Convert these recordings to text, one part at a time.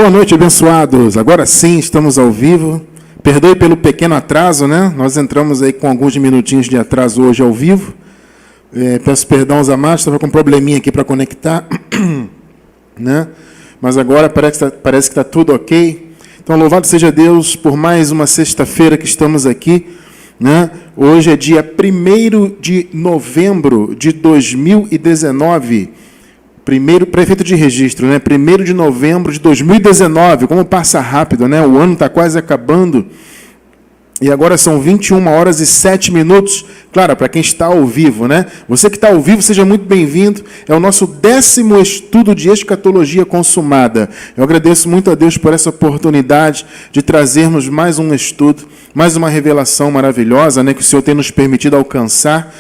Boa noite, abençoados. Agora sim, estamos ao vivo. Perdoe pelo pequeno atraso, né? Nós entramos aí com alguns minutinhos de atraso hoje ao vivo. Peço perdão aos amados, estava com um probleminha aqui para conectar, né? Mas agora parece que está tudo ok. Então, louvado seja Deus por mais uma sexta-feira que estamos aqui, né? Hoje é dia 1º de novembro de 2019. Primeiro, prefeito de registro, né? 1º de novembro de 2019. Como passa rápido, né? O ano está quase acabando. E agora são 21h07. Claro, para quem está ao vivo, né? Você que está ao vivo, seja muito bem-vindo. É o nosso 10º estudo de escatologia consumada. Eu agradeço muito a Deus por essa oportunidade de trazermos mais um estudo, mais uma revelação maravilhosa, né? Que o Senhor tem nos permitido alcançar.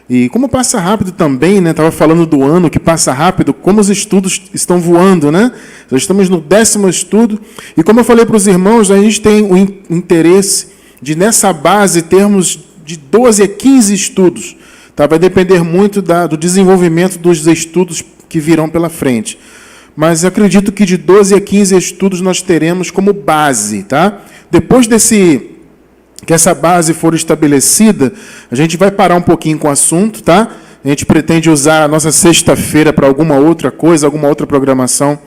E como passa rápido também, né? Estava falando do ano que passa rápido, como os estudos estão voando, né? Nós estamos no 10º estudo. E como eu falei para os irmãos, a gente tem o interesse de, nessa base, termos de 12 a 15 estudos. Tá? Vai depender muito do desenvolvimento dos estudos que virão pela frente. Mas eu acredito que de 12 a 15 estudos nós teremos como base. Tá? Depois que essa base for estabelecida, a gente vai parar um pouquinho com o assunto, tá? A gente pretende usar a nossa sexta-feira para alguma outra coisa, alguma outra programação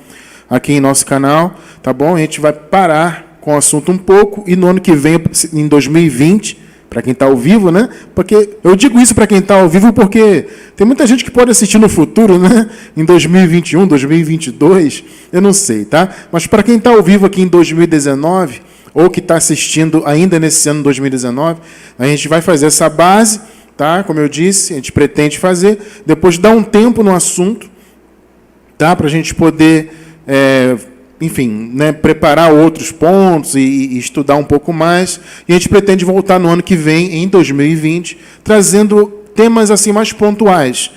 aqui em nosso canal, tá bom? A gente vai parar com o assunto um pouco e no ano que vem, em 2020, para quem está ao vivo, né? Porque eu digo isso para quem está ao vivo porque tem muita gente que pode assistir no futuro, né? Em 2021, 2022, eu não sei, tá? Mas para quem está ao vivo aqui em 2019... ou que está assistindo ainda nesse ano 2019, a gente vai fazer essa base, tá? Como eu disse, a gente pretende fazer, depois dar um tempo no assunto, tá? Para a gente poder, enfim, né, preparar outros pontos e estudar um pouco mais, e a gente pretende voltar no ano que vem, em 2020, trazendo temas assim mais pontuais.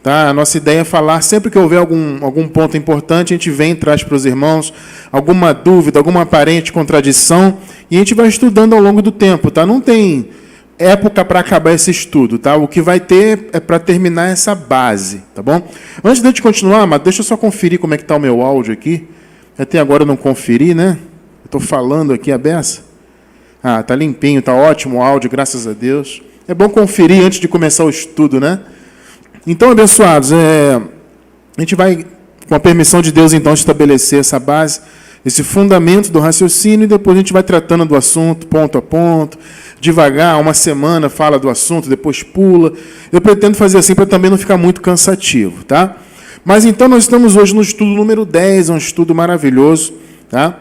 Tá? A nossa ideia é falar, sempre que houver algum ponto importante, a gente vem e traz para os irmãos alguma dúvida, alguma aparente contradição, e a gente vai estudando ao longo do tempo. Tá? Não tem época para acabar esse estudo. Tá? O que vai ter é para terminar essa base. Tá bom? Antes de a gente continuar, mas deixa eu só conferir como é que está o meu áudio aqui. Até agora eu não conferi, né? Estou falando aqui a beça. Ah, está limpinho, está ótimo o áudio, graças a Deus. É bom conferir antes de começar o estudo, né? Então, abençoados, a gente vai, com a permissão de Deus, então, estabelecer essa base, esse fundamento do raciocínio, e depois a gente vai tratando do assunto, ponto a ponto, devagar, uma semana fala do assunto, depois pula. Eu pretendo fazer assim para também não ficar muito cansativo, tá? Mas, então, nós estamos hoje no estudo número 10, um estudo maravilhoso, tá?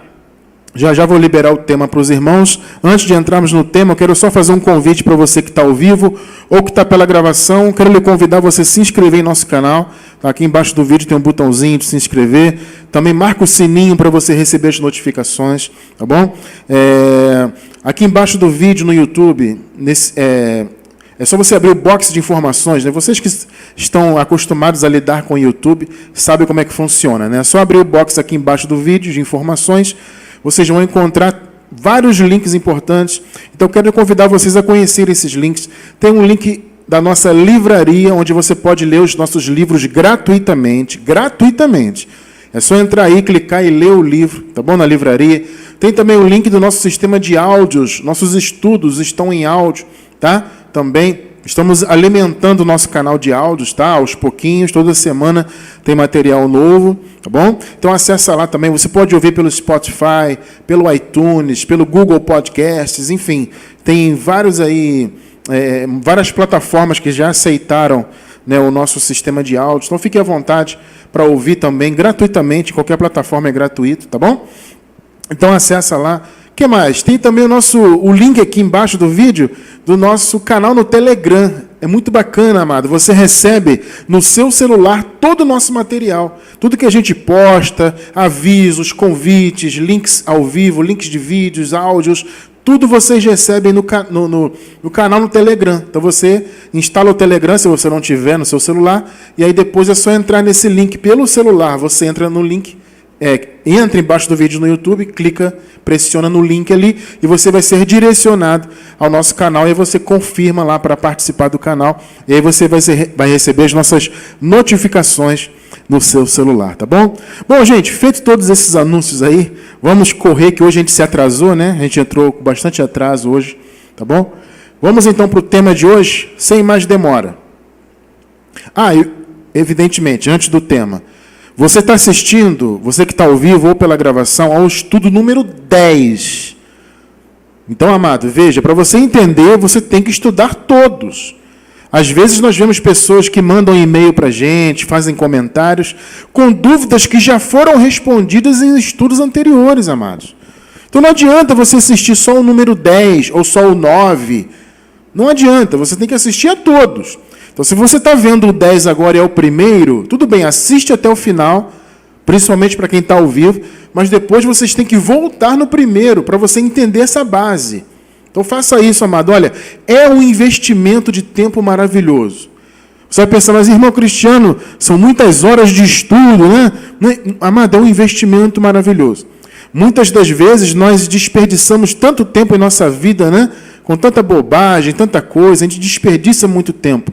Já vou liberar o tema para os irmãos. Antes de entrarmos no tema, eu quero só fazer um convite para você que está ao vivo ou que está pela gravação. Quero lhe convidar a você se inscrever em nosso canal. Aqui embaixo do vídeo tem um botãozinho de se inscrever. Também marca o sininho para você receber as notificações, tá bom? Aqui embaixo do vídeo no YouTube, é só você abrir o box de informações, né? Vocês que estão acostumados a lidar com o YouTube sabem como é que funciona, né? É só abrir o box aqui embaixo do vídeo de informações. Vocês vão encontrar vários links importantes. Então, quero convidar vocês a conhecer esses links. Tem um link da nossa livraria, onde você pode ler os nossos livros gratuitamente. Gratuitamente. É só entrar aí, clicar e ler o livro, tá bom? Na livraria. Tem também o link do nosso sistema de áudios. Nossos estudos estão em áudio, tá? Também estamos alimentando o nosso canal de áudios, tá? Aos pouquinhos, toda semana tem material novo, tá bom? Então acessa lá também, você pode ouvir pelo Spotify, pelo iTunes, pelo Google Podcasts, enfim, tem várias plataformas que já aceitaram, né, o nosso sistema de áudios. Então fique à vontade para ouvir também gratuitamente, qualquer plataforma é gratuito, tá bom? Então acessa lá. O que mais? Tem também o link aqui embaixo do vídeo do nosso canal no Telegram. É muito bacana, amado. Você recebe no seu celular todo o nosso material. Tudo que a gente posta, avisos, convites, links ao vivo, links de vídeos, áudios, tudo vocês recebem no canal no Telegram. Então você instala o Telegram, se você não tiver no seu celular, e aí depois é só entrar nesse link pelo celular. Você entra no link, entra embaixo do vídeo no YouTube, clica, pressiona no link ali e você vai ser direcionado ao nosso canal, e aí você confirma lá para participar do canal, e aí você vai receber as nossas notificações no seu celular, tá bom? Bom, gente, feito todos esses anúncios aí, vamos correr, que hoje a gente se atrasou, né? A gente entrou com bastante atraso hoje, tá bom? Vamos então para o tema de hoje, sem mais demora. Evidentemente, antes do tema, você está assistindo, você que está ao vivo ou pela gravação, ao estudo número 10. Então, amado, veja, para você entender, você tem que estudar todos. Às vezes nós vemos pessoas que mandam e-mail para a gente, fazem comentários, com dúvidas que já foram respondidas em estudos anteriores, amados. Então não adianta você assistir só o número 10 ou só o 9. Não adianta, você tem que assistir a todos. Então, se você está vendo o 10 agora e é o primeiro, tudo bem, assiste até o final, principalmente para quem está ao vivo, mas depois vocês têm que voltar no primeiro, para você entender essa base. Então, faça isso, amado. Olha, é um investimento de tempo maravilhoso. Você vai pensar, mas, irmão Cristiano, são muitas horas de estudo, né? Amado, é um investimento maravilhoso. Muitas das vezes, nós desperdiçamos tanto tempo em nossa vida, né? Com tanta bobagem, tanta coisa, a gente desperdiça muito tempo.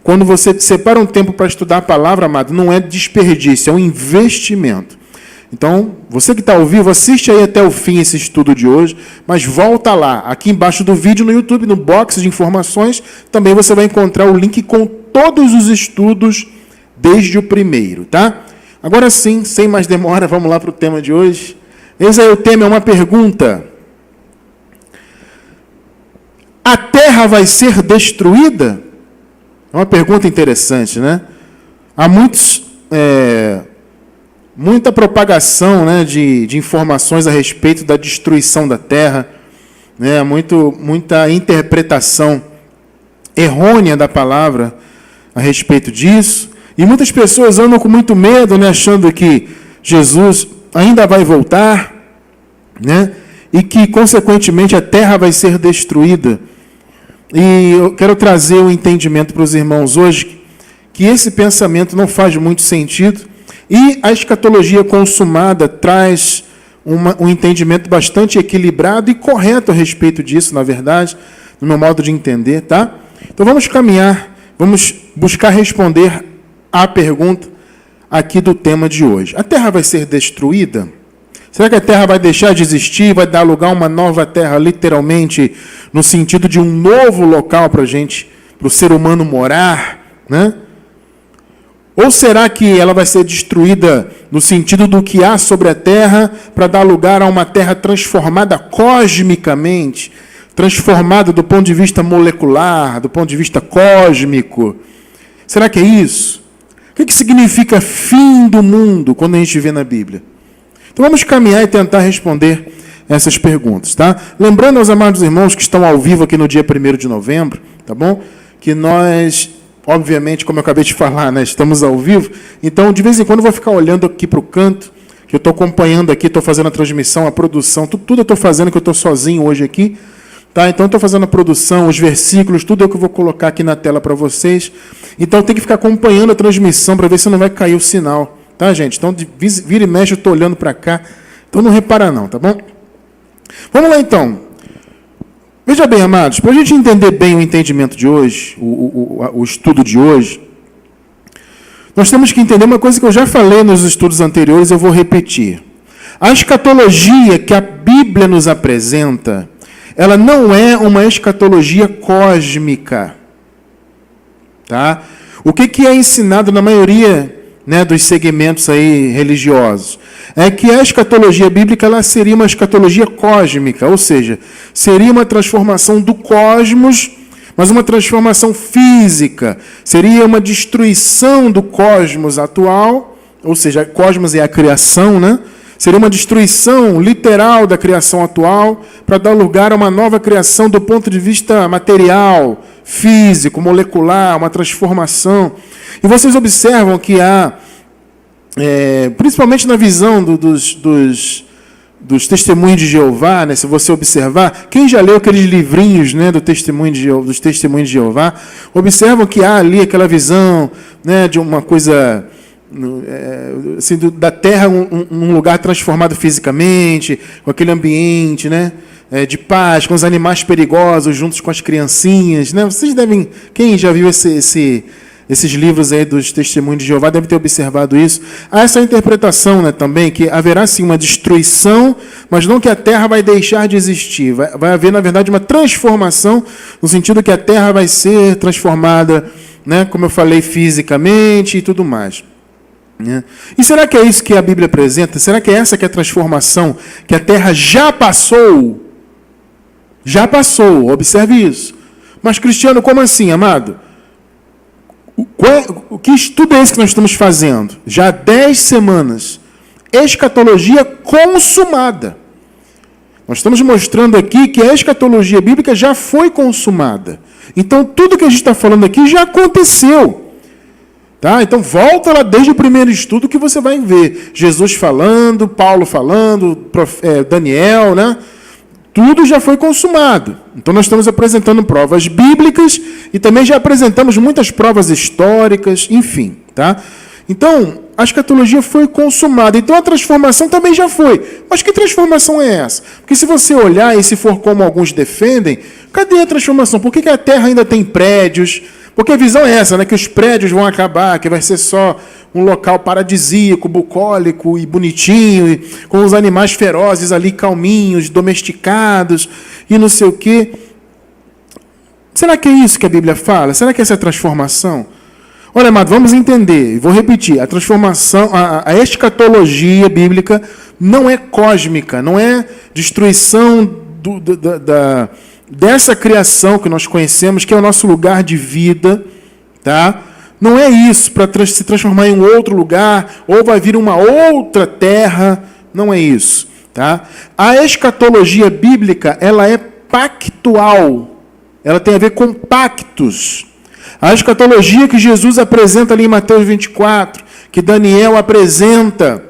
Quando você separa um tempo para estudar a palavra, amado, não é desperdício, é um investimento. Então, você que está ao vivo, assiste aí até o fim esse estudo de hoje, mas volta lá, aqui embaixo do vídeo no YouTube, no box de informações, também você vai encontrar o link com todos os estudos desde o primeiro, tá? Agora sim, sem mais demora, vamos lá para o tema de hoje. Esse aí o tema é uma pergunta. A Terra vai ser destruída? É uma pergunta interessante, né? Há muita propagação, né, de informações a respeito da destruição da Terra, né? Muita interpretação errônea da palavra a respeito disso. E muitas pessoas andam com muito medo, né, achando que Jesus ainda vai voltar, né? E que, consequentemente, a Terra vai ser destruída. E eu quero trazer um entendimento para os irmãos hoje, que esse pensamento não faz muito sentido, e a escatologia consumada traz um entendimento bastante equilibrado e correto a respeito disso, na verdade, no meu modo de entender, tá? Então vamos caminhar, vamos buscar responder à pergunta aqui do tema de hoje. A Terra vai ser destruída? Será que a Terra vai deixar de existir, vai dar lugar a uma nova Terra, literalmente, no sentido de um novo local para a gente, para o ser humano morar, né? Ou será que ela vai ser destruída no sentido do que há sobre a Terra, para dar lugar a uma Terra transformada cosmicamente, transformada do ponto de vista molecular, do ponto de vista cósmico? Será que é isso? O que significa fim do mundo, quando a gente vê na Bíblia? Então vamos caminhar e tentar responder essas perguntas, tá? Lembrando aos amados irmãos que estão ao vivo aqui no dia 1º de novembro, tá bom? Que nós, obviamente, como eu acabei de falar, né, estamos ao vivo, então de vez em quando eu vou ficar olhando aqui para o canto, que eu estou acompanhando aqui, estou fazendo a transmissão, a produção, tudo eu estou fazendo, que eu estou sozinho hoje aqui, tá? Então estou fazendo a produção, os versículos, tudo é o que eu vou colocar aqui na tela para vocês. Então tem que ficar acompanhando a transmissão para ver se não vai cair o sinal. Tá, gente? Então, vira e mexe, eu estou olhando para cá. Então, não repara não, tá bom? Vamos lá, então. Veja bem, amados, para a gente entender bem o entendimento de hoje, o estudo de hoje, nós temos que entender uma coisa que eu já falei nos estudos anteriores, eu vou repetir. A escatologia que a Bíblia nos apresenta, ela não é uma escatologia cósmica. Tá? O que é ensinado na maioria, né, dos segmentos aí religiosos, é que a escatologia bíblica ela seria uma escatologia cósmica, ou seja, seria uma transformação do cosmos, mas uma transformação física, seria uma destruição do cosmos atual, ou seja, cosmos é a criação, né? Seria uma destruição literal da criação atual para dar lugar a uma nova criação do ponto de vista material, físico, molecular, uma transformação. E vocês observam que há, principalmente na visão dos testemunhos de Jeová, né, se você observar, quem já leu aqueles livrinhos, né, dos testemunhos de Jeová, observam que há ali aquela visão, né, de uma coisa assim, da Terra, um lugar transformado fisicamente, com aquele ambiente, né, de paz, com os animais perigosos juntos com as criancinhas, né? Vocês devem, quem já viu esse Esses livros aí dos Testemunhos de Jeová devem ter observado isso. Há essa interpretação, né, também, que haverá sim uma destruição, mas não que a terra vai deixar de existir. Vai haver, na verdade, uma transformação, no sentido que a terra vai ser transformada, né, como eu falei, fisicamente e tudo mais. Né? E será que é isso que a Bíblia apresenta? Será que é essa que é a transformação? Que a terra já passou? Já passou, observe isso. Mas, Cristiano, como assim, amado? Que estudo é esse que nós estamos fazendo? Já há 10 semanas. Escatologia consumada. Nós estamos mostrando aqui que a escatologia bíblica já foi consumada. Então, tudo que a gente está falando aqui já aconteceu. Tá? Então, volta lá desde o primeiro estudo que você vai ver. Jesus falando, Paulo falando, Daniel, né? Tudo já foi consumado. Então, nós estamos apresentando provas bíblicas e também já apresentamos muitas provas históricas, enfim. Tá? Então, a escatologia foi consumada. Então, a transformação também já foi. Mas que transformação é essa? Porque se você olhar e se for como alguns defendem, cadê a transformação? Por que a Terra ainda tem prédios? Porque a visão é essa, né? Que os prédios vão acabar, que vai ser só um local paradisíaco, bucólico e bonitinho, e com os animais ferozes ali, calminhos, domesticados, e não sei o quê. Será que é isso que a Bíblia fala? Será que essa é a transformação? Olha, amado, vamos entender. Vou repetir. A transformação, a escatologia bíblica não é cósmica, não é destruição dessa criação que nós conhecemos, que é o nosso lugar de vida, tá? Não é isso, para se transformar em um outro lugar, ou vai vir uma outra terra, não é isso, tá? A escatologia bíblica, ela é pactual, ela tem a ver com pactos. A escatologia que Jesus apresenta ali em Mateus 24, que Daniel apresenta,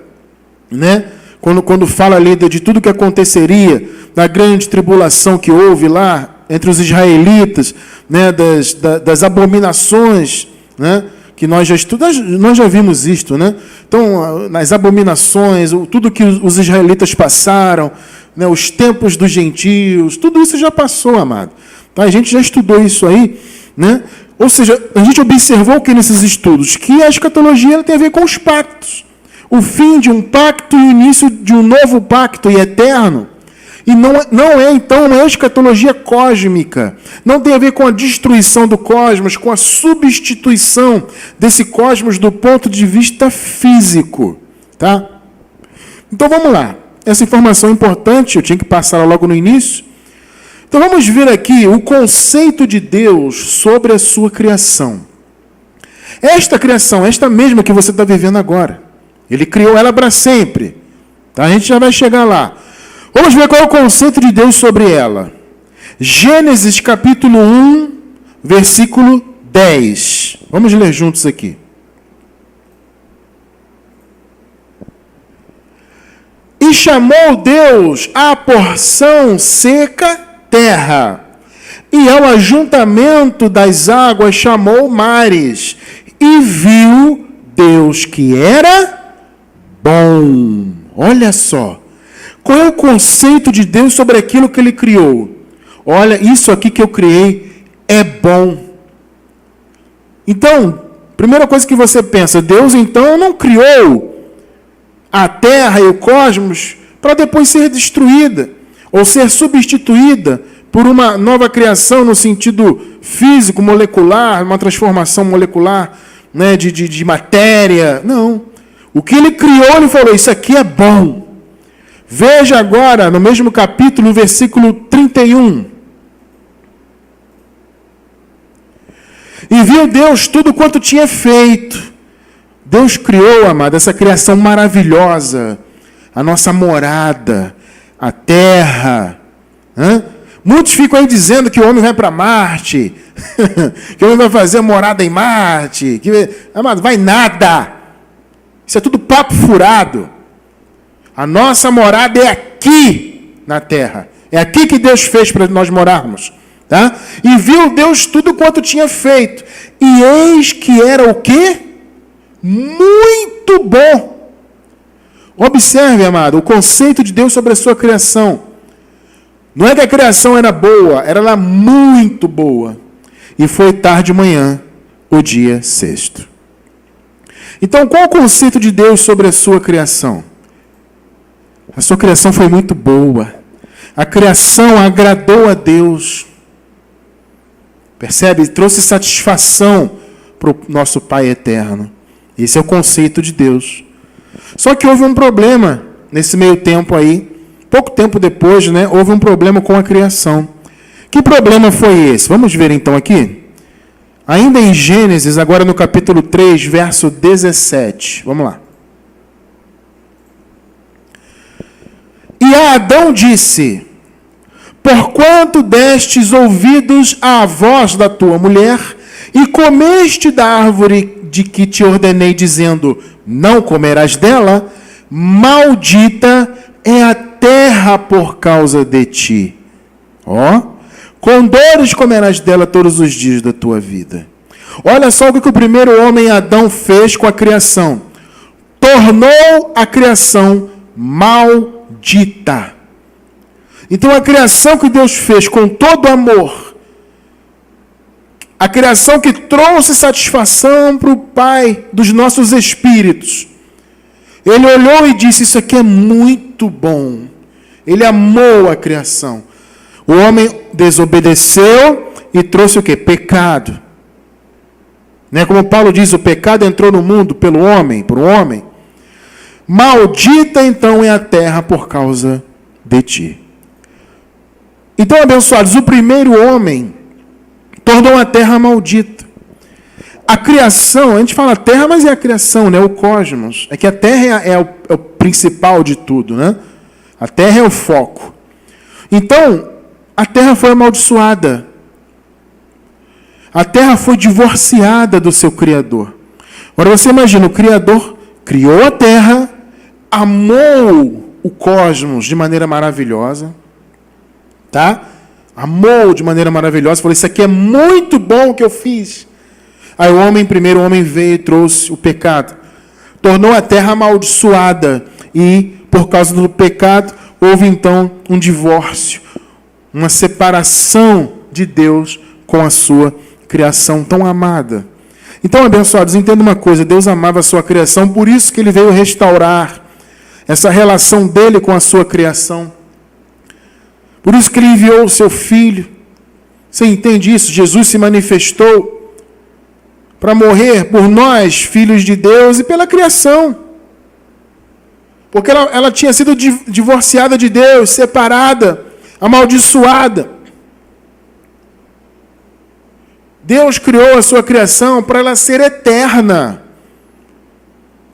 né? Quando fala ali de tudo que aconteceria, da grande tribulação que houve lá entre os israelitas, né, das abominações, né, que nós já vimos isto, né? Então, nas abominações, tudo que os israelitas passaram, né, os tempos dos gentios, tudo isso já passou, amado. Tá? A gente já estudou isso aí, né? Ou seja, a gente observou que nesses estudos que a escatologia ela tem a ver com os pactos. O fim de um pacto e o início de um novo pacto e eterno. E não é, então, uma escatologia cósmica. Não tem a ver com a destruição do cosmos, com a substituição desse cosmos do ponto de vista físico. Tá? Então, vamos lá. Essa informação é importante, eu tinha que passar logo no início. Então, vamos ver aqui o conceito de Deus sobre a sua criação. Esta criação, esta mesma que você está vivendo agora. Ele criou ela para sempre. Tá? A gente já vai chegar lá. Vamos ver qual é o conceito de Deus sobre ela. Gênesis capítulo 1, versículo 10. Vamos ler juntos aqui. E chamou Deus a porção seca terra, e ao ajuntamento das águas chamou mares, e viu Deus que era bom. Olha só. Qual é o conceito de Deus sobre aquilo que Ele criou? Olha, isso aqui que eu criei é bom. Então, primeira coisa que você pensa, Deus então não criou a terra e o cosmos para depois ser destruída, ou ser substituída por uma nova criação no sentido físico, molecular, uma transformação molecular, né, de matéria. Não. O que Ele criou, Ele falou, isso aqui é bom. Veja agora, no mesmo capítulo, no versículo 31. E viu Deus tudo quanto tinha feito. Deus criou, amado, essa criação maravilhosa, a nossa morada, a terra. Muitos ficam aí dizendo que o homem vai para Marte, que o homem vai fazer morada em Marte. Amado, vai nada. Isso é tudo papo furado. A nossa morada é aqui na terra. É aqui que Deus fez para nós morarmos. Tá? E viu Deus tudo quanto tinha feito. E eis que era o quê? Muito bom. Observe, amado, o conceito de Deus sobre a sua criação. Não é que a criação era boa, era lá muito boa. E foi tarde de manhã, o dia sexto. Então, qual o conceito de Deus sobre a sua criação? A sua criação foi muito boa. A criação agradou a Deus. Percebe? Trouxe satisfação para o nosso Pai eterno. Esse é o conceito de Deus. Só que houve um problema nesse meio tempo aí. Pouco tempo depois, né? Houve um problema com a criação. Que problema foi esse? Vamos ver então aqui. Ainda em Gênesis, agora no capítulo 3, verso 17. Vamos lá. E a Adão disse: porquanto destes ouvidos à voz da tua mulher, e comeste da árvore de que te ordenei, dizendo, não comerás dela, maldita é a terra por causa de ti. Ó, com dores comerás dela todos os dias da tua vida. Olha só o que o primeiro homem, Adão, fez com a criação. Tornou a criação maldita. Então a criação que Deus fez com todo amor, a criação que trouxe satisfação para o Pai dos nossos espíritos, Ele olhou e disse, isso aqui é muito bom. Ele amou a criação. O homem desobedeceu e trouxe o quê? Pecado. Né? Como Paulo diz, o pecado entrou no mundo pelo homem, por um homem. Maldita então é a terra por causa de ti. Então, abençoados, o primeiro homem tornou a terra maldita. A criação, a gente fala terra, mas é a criação, né? O cosmos. É que a terra é o principal de tudo, né? A terra é o foco. Então, a terra foi amaldiçoada. A terra foi divorciada do seu Criador. Agora você imagina, o Criador criou a terra, amou o cosmos de maneira maravilhosa, tá? Amou de maneira maravilhosa, falou, isso aqui é muito bom que eu fiz. Aí o primeiro homem veio e trouxe o pecado. Tornou a terra amaldiçoada. E, por causa do pecado, houve então um divórcio. Uma separação de Deus com a sua criação tão amada. Então, abençoados, entenda uma coisa. Deus amava a sua criação, por isso que Ele veio restaurar essa relação dele com a sua criação. Por isso que Ele enviou o seu Filho. Você entende isso? Jesus se manifestou para morrer por nós, filhos de Deus, e pela criação. Porque ela tinha sido divorciada de Deus, separada, amaldiçoada. Deus criou a sua criação para ela ser eterna.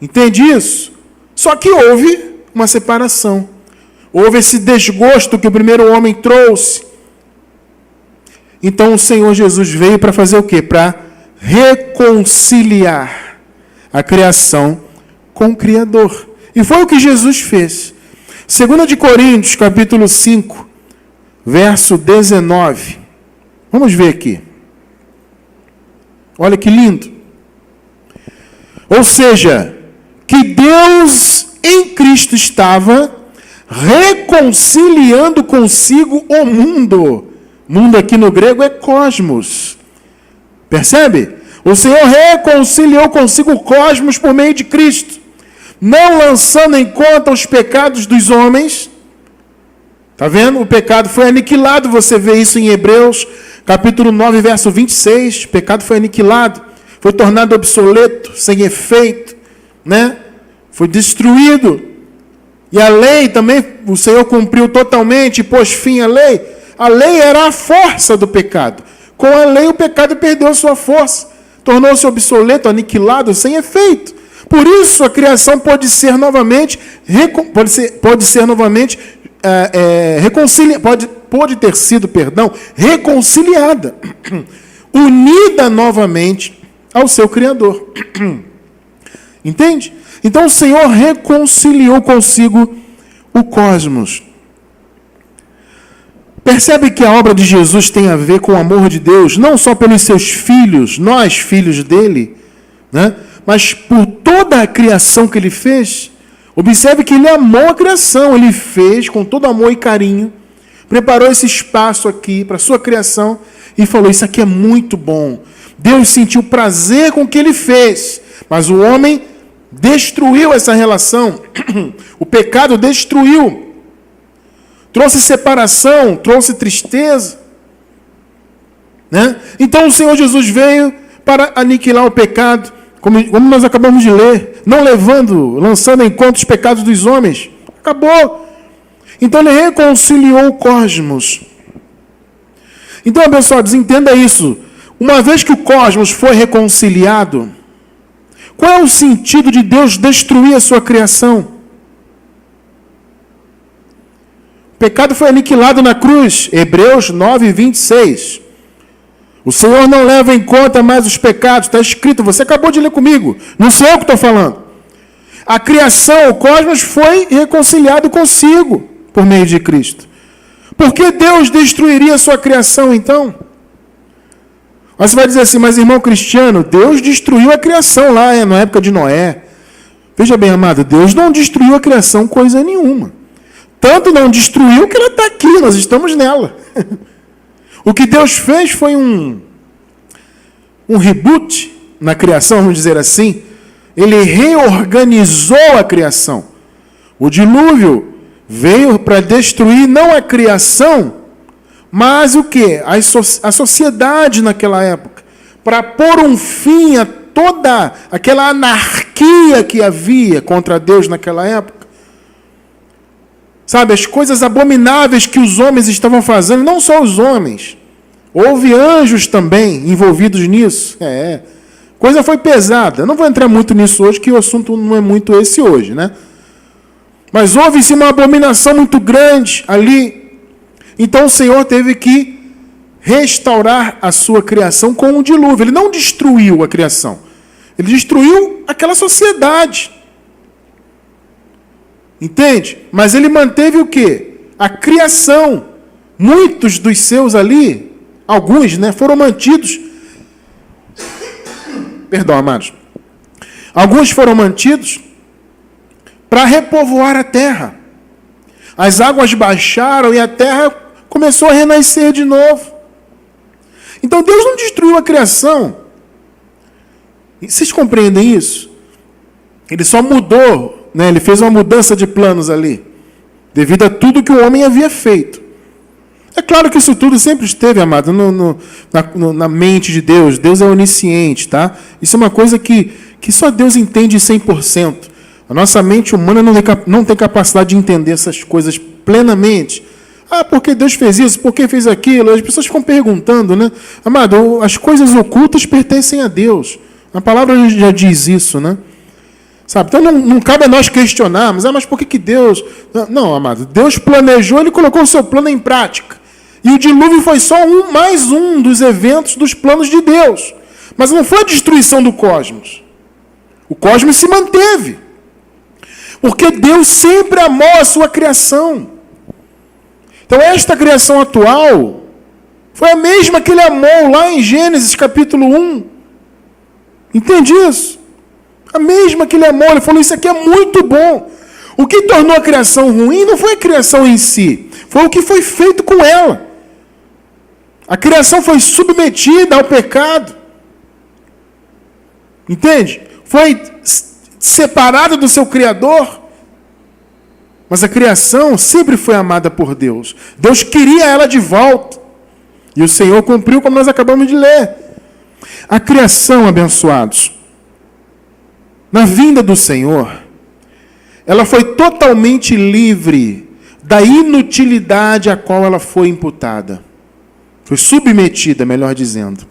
Entende isso? Só que houve uma separação. Houve esse desgosto que o primeiro homem trouxe. Então o Senhor Jesus veio para fazer o quê? Para reconciliar a criação com o Criador. E foi o que Jesus fez. 2 de Coríntios, capítulo 5, verso 19. Vamos ver aqui. Olha que lindo. Ou seja, que Deus em Cristo estava reconciliando consigo o mundo. Mundo aqui no grego é cosmos. Percebe? O Senhor reconciliou consigo o cosmos por meio de Cristo, não lançando em conta os pecados dos homens. Está vendo? O pecado foi aniquilado. Você vê isso em Hebreus, capítulo 9, verso 26. O pecado foi aniquilado, foi tornado obsoleto, sem efeito, né? Foi destruído. E a lei também, o Senhor cumpriu totalmente e pôs fim à lei. A lei era a força do pecado. Com a lei, o pecado perdeu sua força, tornou-se obsoleto, aniquilado, sem efeito. Por isso, a criação pode ser novamente pode ter sido, reconciliada, unida novamente ao seu Criador. Entende? Então, o Senhor reconciliou consigo o cosmos. Percebe que a obra de Jesus tem a ver com o amor de Deus, não só pelos seus filhos, nós, filhos dele, né? Mas por toda a criação que ele fez. Observe que ele amou a criação, ele fez com todo amor e carinho, preparou esse espaço aqui para a sua criação e falou, isso aqui é muito bom. Deus sentiu prazer com o que ele fez, mas o homem destruiu essa relação. O pecado destruiu. Trouxe separação, trouxe tristeza. Né? Então o Senhor Jesus veio para aniquilar o pecado, como nós acabamos de ler, não lançando em conta os pecados dos homens. Acabou. Então ele reconciliou o cosmos. Então, abençoados, entenda isso. Uma vez que o cosmos foi reconciliado, qual é o sentido de Deus destruir a sua criação? O pecado foi aniquilado na cruz. Hebreus 9, 26. O Senhor não leva em conta mais os pecados. Está escrito, você acabou de ler comigo. Não sou eu que estou falando. A criação, o cosmos, foi reconciliado consigo por meio de Cristo. Por que Deus destruiria a sua criação, então? Você vai dizer assim, mas irmão Cristiano, Deus destruiu a criação lá na época de Noé. Veja bem, amado, Deus não destruiu a criação coisa nenhuma. Tanto não destruiu que ela está aqui, nós estamos nela. O que Deus fez foi um reboot na criação, vamos dizer assim. Ele reorganizou a criação. O dilúvio veio para destruir não a criação, mas o quê? A sociedade naquela época. Para pôr um fim a toda aquela anarquia que havia contra Deus naquela época. Sabe, as coisas abomináveis que os homens estavam fazendo, não só os homens. Houve anjos também envolvidos nisso. Coisa foi pesada. Eu não vou entrar muito nisso hoje, que o assunto não é muito esse hoje, né? Mas houve-se uma abominação muito grande ali. Então o Senhor teve que restaurar a sua criação com um dilúvio. Ele não destruiu a criação. Ele destruiu aquela sociedade. Entende? Mas ele manteve o quê? A criação. Muitos dos seus ali, alguns, né, foram mantidos. Perdão, amados. Alguns foram mantidos para repovoar a terra. As águas baixaram e a terra começou a renascer de novo. Então Deus não destruiu a criação. Vocês compreendem isso? Ele só mudou, né? Ele fez uma mudança de planos ali, devido a tudo que o homem havia feito. É claro que isso tudo sempre esteve, amado, na mente de Deus. Deus é onisciente, tá? Isso é uma coisa que só Deus entende 100%. A nossa mente humana não tem capacidade de entender essas coisas plenamente. Ah, por que Deus fez isso? Por que fez aquilo? As pessoas ficam perguntando, né? Amado, as coisas ocultas pertencem a Deus. A palavra já diz isso, né? Sabe? Então não cabe a nós questionarmos, mas por que Deus... Não, amado, Deus planejou, Ele colocou o seu plano em prática. E o dilúvio foi só mais um dos eventos dos planos de Deus. Mas não foi a destruição do cosmos. O cosmos se manteve. Porque Deus sempre amou a sua criação. Então esta criação atual foi a mesma que Ele amou lá em Gênesis capítulo 1. Entende isso? A mesma que Ele amou. Ele falou, isso aqui é muito bom. O que tornou a criação ruim não foi a criação em si. Foi o que foi feito com ela. A criação foi submetida ao pecado. Entende? Foi separada do seu Criador. Mas a criação sempre foi amada por Deus. Deus queria ela de volta. E o Senhor cumpriu, como nós acabamos de ler. A criação, abençoados, na vinda do Senhor, ela foi totalmente livre da inutilidade a qual ela foi imputada. Foi submetida, melhor dizendo.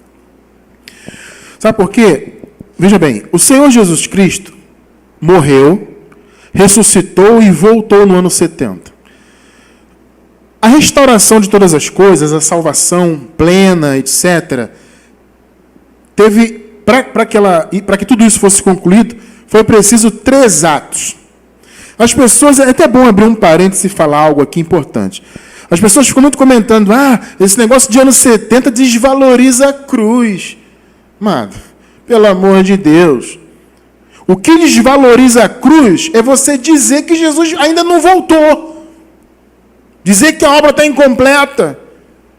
Sabe por quê? Veja bem, o Senhor Jesus Cristo morreu, ressuscitou e voltou no ano 70. A restauração de todas as coisas, a salvação plena, etc., teve, para que tudo isso fosse concluído, foi preciso 3 atos. As pessoas, é até bom abrir um parênteses e falar algo aqui importante. As pessoas ficam muito comentando, esse negócio de anos 70 desvaloriza a cruz. Amado, pelo amor de Deus. O que desvaloriza a cruz é você dizer que Jesus ainda não voltou. dizer que a obra está incompleta,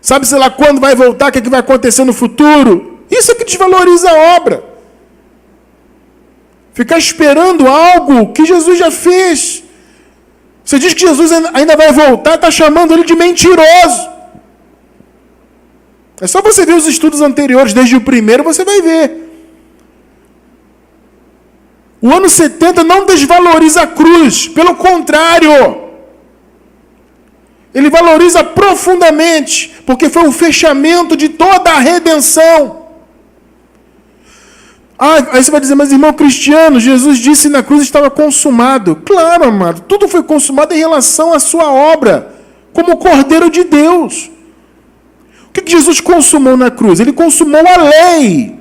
sabe, sei lá, quando vai voltar, o que vai acontecer no futuro, isso é que desvaloriza a obra. Ficar esperando algo que Jesus já fez. Você diz que Jesus ainda vai voltar, está chamando ele de mentiroso. É só você ver os estudos anteriores, desde o primeiro, você vai ver. O ano 70 não desvaloriza a cruz, pelo contrário. Ele valoriza profundamente, porque foi o fechamento de toda a redenção. Aí você vai dizer, mas irmão Cristiano, Jesus disse na cruz estava consumado. Claro, amado, tudo foi consumado em relação à sua obra, como Cordeiro de Deus. O que Jesus consumou na cruz? Ele consumou a lei.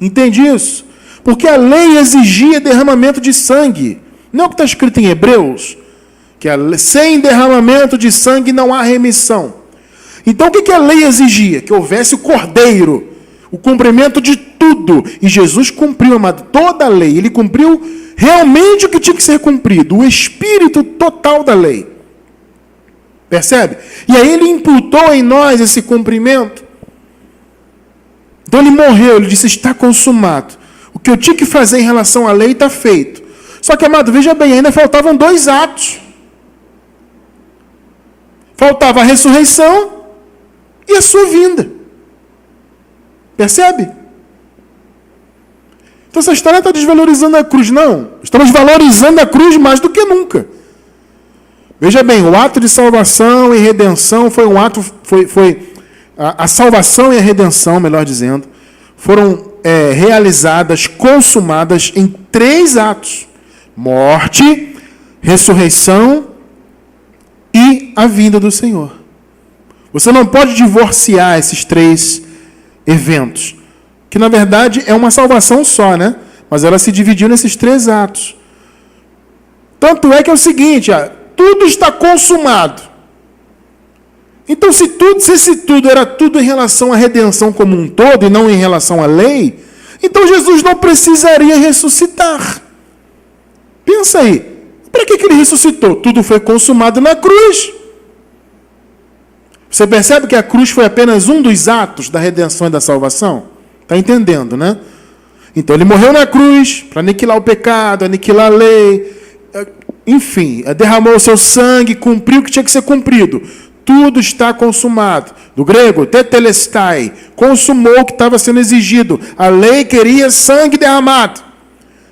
Entende isso? Porque a lei exigia derramamento de sangue. Não é o que está escrito em Hebreus? Que sem derramamento de sangue não há remissão. Então o que a lei exigia? Que houvesse o Cordeiro, o cumprimento de tudo. E Jesus cumpriu, amado, toda a lei. Ele cumpriu realmente o que tinha que ser cumprido, o espírito total da lei. Percebe? E aí ele imputou em nós esse cumprimento. Então ele morreu, ele disse, está consumado. O que eu tinha que fazer em relação à lei está feito. Só que, amado, veja bem, ainda faltavam 2 atos. Faltava a ressurreição e a sua vinda. Percebe? Então essa história está desvalorizando a cruz. Não, estamos valorizando a cruz mais do que nunca. Veja bem, o ato de salvação e redenção foi um ato, a salvação e a redenção, melhor dizendo, foram realizadas, consumadas em 3 atos: morte, ressurreição e a vinda do Senhor. Você não pode divorciar esses 3 eventos, que na verdade é uma salvação só, né? Mas ela se dividiu nesses 3 atos. Tanto é que é o seguinte, tudo está consumado. Então, se esse tudo era tudo em relação à redenção como um todo e não em relação à lei, então Jesus não precisaria ressuscitar. Pensa aí, para que ele ressuscitou? Tudo foi consumado na cruz. Você percebe que a cruz foi apenas um dos atos da redenção e da salvação? Está entendendo, né? Então, ele morreu na cruz para aniquilar o pecado, aniquilar a lei, enfim, derramou o seu sangue, cumpriu o que tinha que ser cumprido. Tudo está consumado. Do grego, tetelestai, consumou o que estava sendo exigido. A lei queria sangue derramado.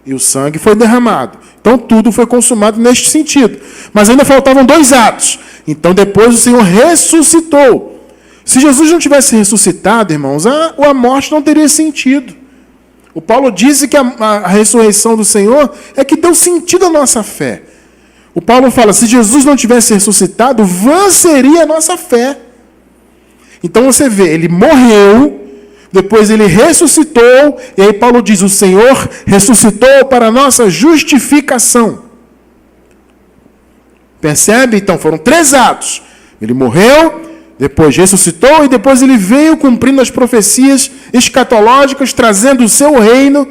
E o sangue foi derramado. Então, tudo foi consumado neste sentido. Mas ainda faltavam 2 atos. Então, depois o Senhor ressuscitou. Se Jesus não tivesse ressuscitado, irmãos, a morte não teria sentido. O Paulo disse que a ressurreição do Senhor é que deu sentido à nossa fé. O Paulo fala, se Jesus não tivesse ressuscitado, vã seria a nossa fé. Então você vê, ele morreu, depois ele ressuscitou, e aí Paulo diz, o Senhor ressuscitou para a nossa justificação. Percebe? Então foram 3 atos. Ele morreu, depois ressuscitou, e depois ele veio cumprindo as profecias escatológicas, trazendo o seu reino,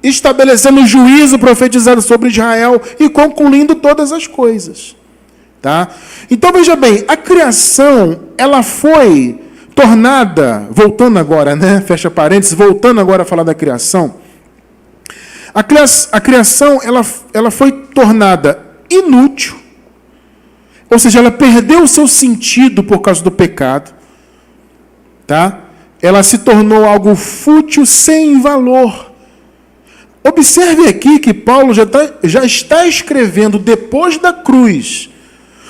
estabelecendo o juízo profetizado sobre Israel e concluindo todas as coisas. Tá? Então, veja bem, a criação, ela foi tornada, voltando agora, né? Fecha parênteses, voltando agora a falar da criação. A criação, ela foi tornada inútil, ou seja, ela perdeu o seu sentido por causa do pecado. Tá? Ela se tornou algo fútil, sem valor. Observe aqui que Paulo já está escrevendo depois da cruz.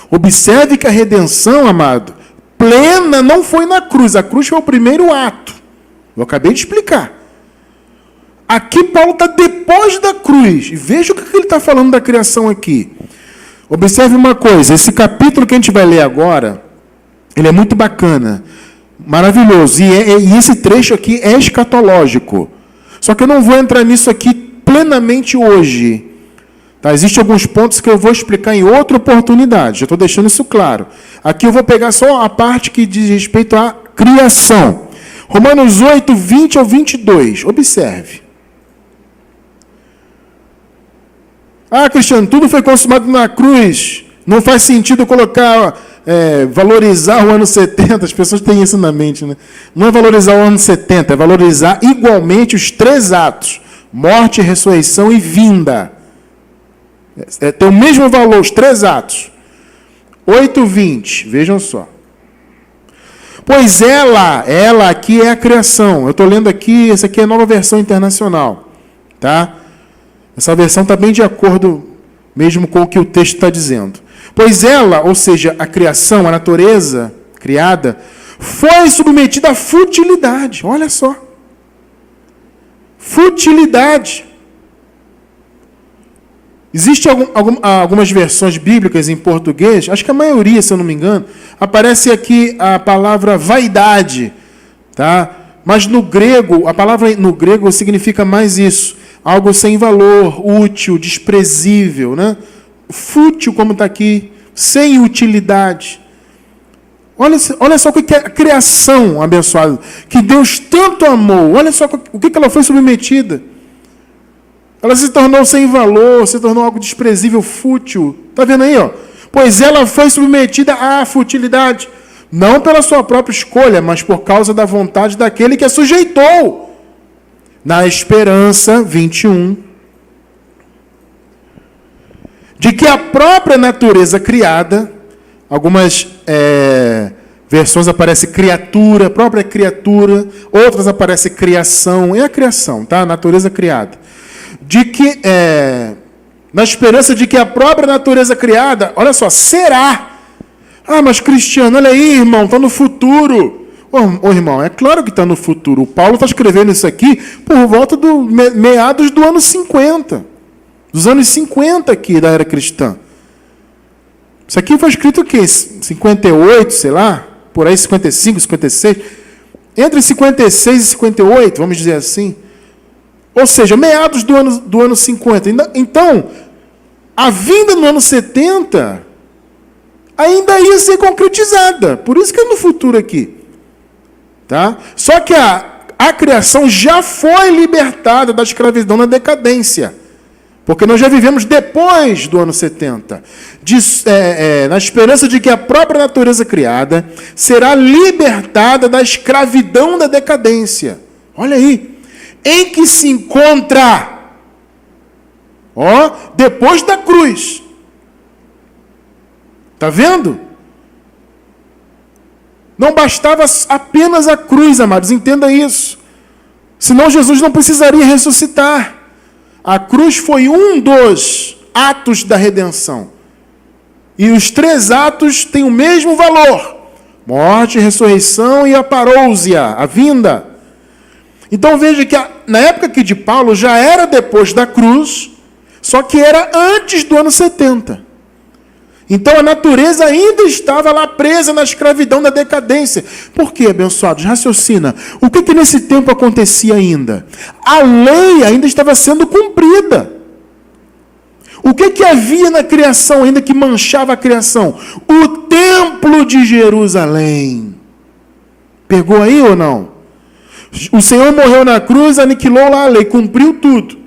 Observe que a redenção, amado, plena não foi na cruz. A cruz foi o primeiro ato. Eu acabei de explicar. Aqui Paulo está depois da cruz. Veja o que ele está falando da criação aqui. Observe uma coisa. Esse capítulo que a gente vai ler agora, ele é muito bacana, maravilhoso. E esse trecho aqui é escatológico. Só que eu não vou entrar nisso aqui plenamente hoje. Tá? Existem alguns pontos que eu vou explicar em outra oportunidade. Já estou deixando isso claro. Aqui eu vou pegar só a parte que diz respeito à criação. Romanos 8, 20 ao 22. Observe. Cristiano, tudo foi consumado na cruz. Não faz sentido colocar valorizar o ano 70, as pessoas têm isso na mente, né? Não é valorizar o ano 70, é valorizar igualmente os 3 atos: morte, ressurreição e vinda. Tem o mesmo valor, os 3 atos. 8:20, vejam só. Pois ela aqui é a criação. Eu estou lendo aqui, essa aqui é a Nova Versão Internacional. Tá? Essa versão está bem de acordo mesmo com o que o texto está dizendo. Pois ela, ou seja, a criação, a natureza criada, foi submetida à futilidade. Olha só. Futilidade. Existem algumas versões bíblicas em português, acho que a maioria, se eu não me engano, aparece aqui a palavra vaidade, tá? Mas no grego, a palavra no grego significa mais isso, algo sem valor, útil, desprezível, né? Fútil, como está aqui, sem utilidade. Olha só o que é a criação abençoada, que Deus tanto amou. Olha só o que ela foi submetida. Ela se tornou sem valor, se tornou algo desprezível, fútil. Está vendo aí? Ó? Pois ela foi submetida à futilidade, não pela sua própria escolha, mas por causa da vontade daquele que a sujeitou. Na esperança, 21, de que a própria natureza criada, algumas versões aparece criatura, própria criatura, outras aparece criação, é a criação, tá? A natureza criada. De que, na esperança de que a própria natureza criada, olha só, será. Ah, mas Cristiano, olha aí, irmão, está no futuro. Ô, irmão, é claro que está no futuro. O Paulo está escrevendo isso aqui por volta do meados do ano 50. Dos anos 50 aqui da era cristã. Isso aqui foi escrito o quê? 58, sei lá, por aí 55, 56. Entre 56 e 58, vamos dizer assim. Ou seja, meados do ano 50. Então, a vinda no ano 70 ainda ia ser concretizada. Por isso que é no futuro aqui. Tá? Só que a criação já foi libertada da escravidão na decadência. Porque nós já vivemos depois do ano 70. Na esperança de que a própria natureza criada será libertada da escravidão da decadência. Olha aí. Em que se encontra, depois da cruz. Está vendo? Não bastava apenas a cruz, amados, entenda isso. Senão Jesus não precisaria ressuscitar. A cruz foi um dos atos da redenção. E os 3 atos têm o mesmo valor: morte, ressurreição e a parousia, a vinda. Então veja que na época aqui de Paulo já era depois da cruz, só que era antes do ano 70. Então a natureza ainda estava lá presa na escravidão da decadência. Por quê, abençoados? Raciocina. O que nesse tempo acontecia ainda? A lei ainda estava sendo cumprida. O que havia na criação ainda que manchava a criação? O templo de Jerusalém. Pegou aí ou não? O Senhor morreu na cruz, aniquilou lá a lei, cumpriu tudo.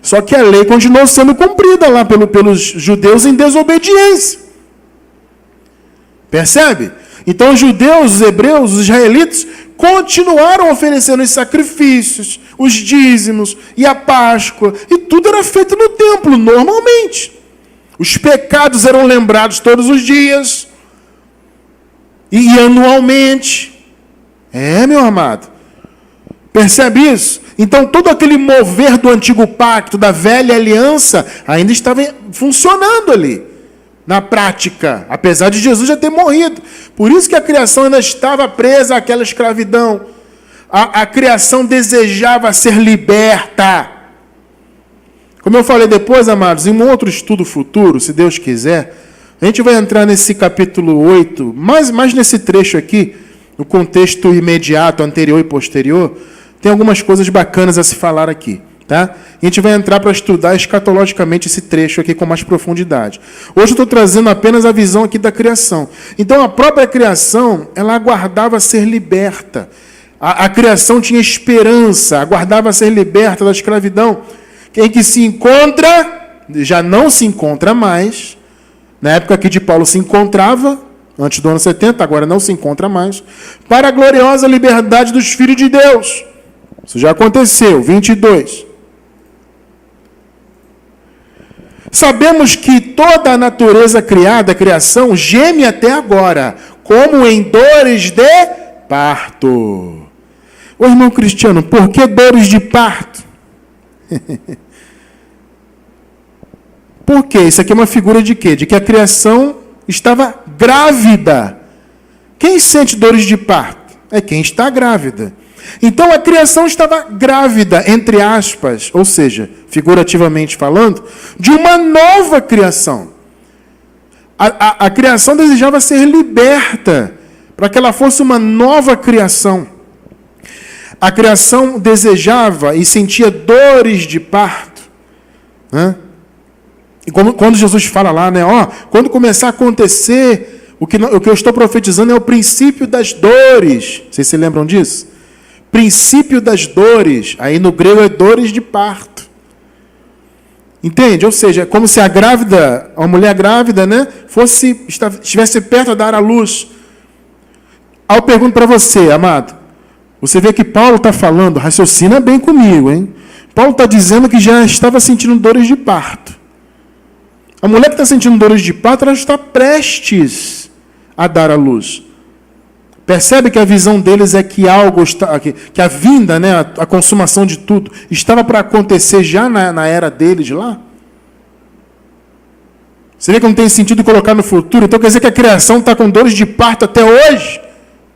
Só que a lei continuou sendo cumprida lá pelos judeus em desobediência. Percebe? Então os judeus, os hebreus, os israelitas continuaram oferecendo os sacrifícios, os dízimos e a Páscoa. E tudo era feito no templo, normalmente. Os pecados eram lembrados todos os dias. E anualmente. Meu amado. Percebe isso? Então, todo aquele mover do antigo pacto, da velha aliança, ainda estava funcionando ali, na prática, apesar de Jesus já ter morrido. Por isso que a criação ainda estava presa àquela escravidão. A criação desejava ser liberta. Como eu falei depois, amados, em um outro estudo futuro, se Deus quiser, a gente vai entrar nesse capítulo 8, mais nesse trecho aqui, no contexto imediato, anterior e posterior. Tem algumas coisas bacanas a se falar aqui, tá? E a gente vai entrar para estudar escatologicamente esse trecho aqui com mais profundidade. Hoje eu estou trazendo apenas a visão aqui da criação. Então, a própria criação, ela aguardava ser liberta. A criação tinha esperança, aguardava ser liberta da escravidão. Quem que se encontra, já não se encontra mais. Na época aqui de Paulo se encontrava, antes do ano 70, agora não se encontra mais, para a gloriosa liberdade dos filhos de Deus. Isso já aconteceu, 22. Sabemos que toda a natureza criada, a criação, geme até agora, como em dores de parto. Ô irmão Cristiano, por que dores de parto? Por quê? Isso aqui é uma figura de quê? De que a criação estava grávida. Quem sente dores de parto? É quem está grávida. Então a criação estava grávida, entre aspas, ou seja, figurativamente falando, de uma nova criação. A criação desejava ser liberta, para que ela fosse uma nova criação. A criação desejava e sentia dores de parto. Né? E quando Jesus fala lá, né, quando começar a acontecer, o que eu estou profetizando é o princípio das dores. Vocês se lembram disso? Princípio das dores. Aí no grego é dores de parto. Entende? Ou seja, é como se a mulher grávida, né, estivesse perto de dar à luz. Aí eu pergunto para você, amado, você vê que Paulo está falando, raciocina bem comigo, hein? Paulo está dizendo que já estava sentindo dores de parto. A mulher que está sentindo dores de parto, ela está prestes a dar à luz. Percebe que a visão deles é que que a vinda, né, a consumação de tudo, estava para acontecer já na era deles lá? Você vê que não tem sentido colocar no futuro? Então quer dizer que a criação está com dores de parto até hoje?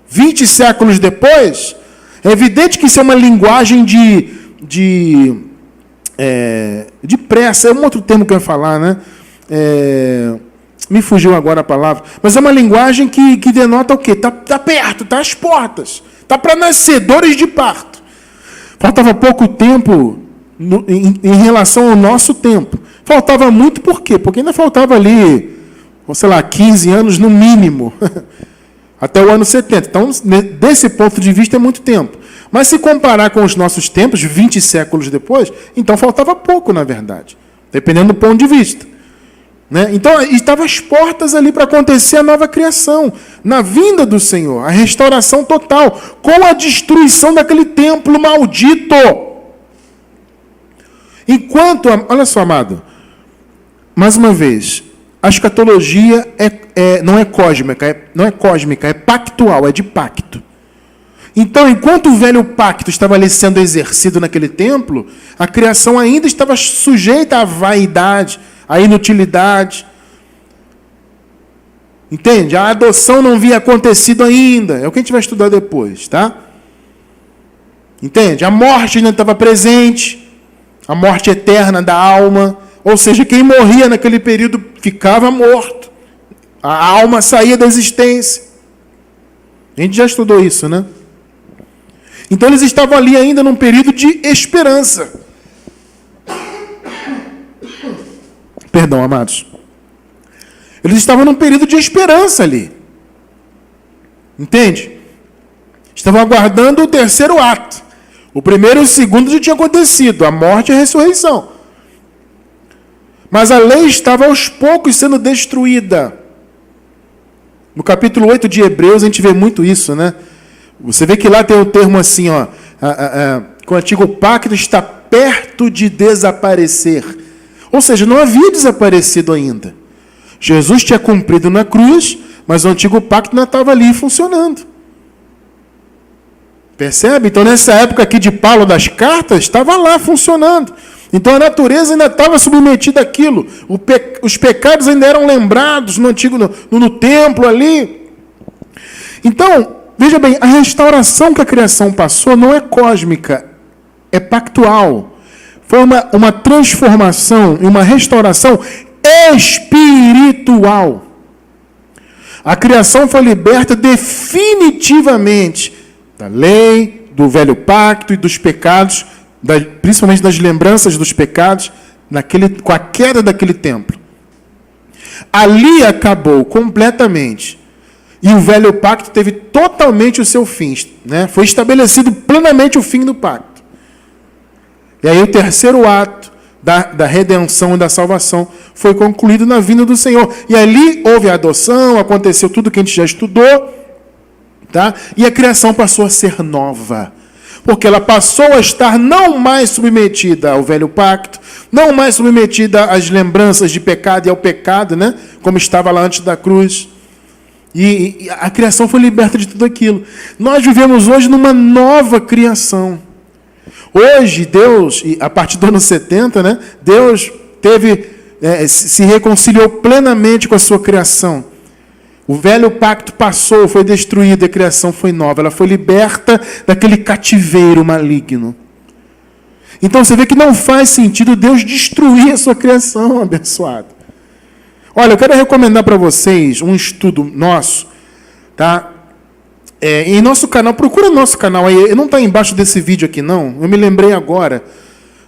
20 séculos depois? É evidente que isso é uma linguagem de pressa. É um outro termo que eu ia falar, né? Me fugiu agora a palavra. Mas é uma linguagem que denota o quê? Está perto, está às portas. Está para nascer, dores de parto. Faltava pouco tempo em relação ao nosso tempo. Faltava muito por quê? Porque ainda faltava ali, 15 anos no mínimo. Até o ano 70. Então, desse ponto de vista, é muito tempo. Mas se comparar com os nossos tempos, 20 séculos depois, então faltava pouco, na verdade. Dependendo do ponto de vista. Né? Então, estava às portas ali para acontecer a nova criação. Na vinda do Senhor, a restauração total, com a destruição daquele templo maldito. Enquanto, olha só, amado, mais uma vez, a escatologia não é cósmica, é pactual, é de pacto. Então, enquanto o velho pacto estava ali sendo exercido naquele templo, a criação ainda estava sujeita à vaidade, à inutilidade. Entende? A adoção não havia acontecido ainda. É o que a gente vai estudar depois, tá? Entende? A morte ainda estava presente, a morte eterna da alma. Ou seja, quem morria naquele período ficava morto. A alma saía da existência. A gente já estudou isso, né? Então eles estavam ali ainda num período de esperança. Perdão, amados. Eles estavam num período de esperança ali. Entende? Estavam aguardando o terceiro ato. O primeiro e o segundo já tinha acontecido, a morte e a ressurreição. Mas a lei estava aos poucos sendo destruída. No capítulo 8 de Hebreus, a gente vê muito isso, né? Você vê que lá tem o termo assim, que o antigo pacto está perto de desaparecer. Ou seja, não havia desaparecido ainda. Jesus tinha cumprido na cruz, mas o antigo pacto ainda estava ali funcionando. Percebe? Então, nessa época aqui de Paulo das cartas, estava lá funcionando. Então, a natureza ainda estava submetida àquilo. Os pecados ainda eram lembrados no templo ali. Então, veja bem, a restauração que a criação passou não é cósmica, é pactual. Foi uma transformação e uma restauração espiritual. A criação foi liberta definitivamente da lei, do velho pacto e dos pecados, principalmente das lembranças dos pecados, com a queda daquele templo. Ali acabou completamente. E o velho pacto teve totalmente o seu fim. Né? Foi estabelecido plenamente o fim do pacto. E aí o terceiro ato da redenção e da salvação foi concluído na vinda do Senhor. E ali houve a adoção, aconteceu tudo que a gente já estudou, tá? E a criação passou a ser nova. Porque ela passou a estar não mais submetida ao velho pacto, não mais submetida às lembranças de pecado e ao pecado, né? Como estava lá antes da cruz. E a criação foi liberta de tudo aquilo. Nós vivemos hoje numa nova criação. Hoje, Deus, a partir do ano 70, né, Deus se reconciliou plenamente com a sua criação. O velho pacto passou, foi destruído, a criação foi nova. Ela foi liberta daquele cativeiro maligno. Então você vê que não faz sentido Deus destruir a sua criação, abençoado. Olha, eu quero recomendar para vocês um estudo nosso, tá? Em nosso canal, procura nosso canal aí, não está embaixo desse vídeo aqui não, eu me lembrei agora,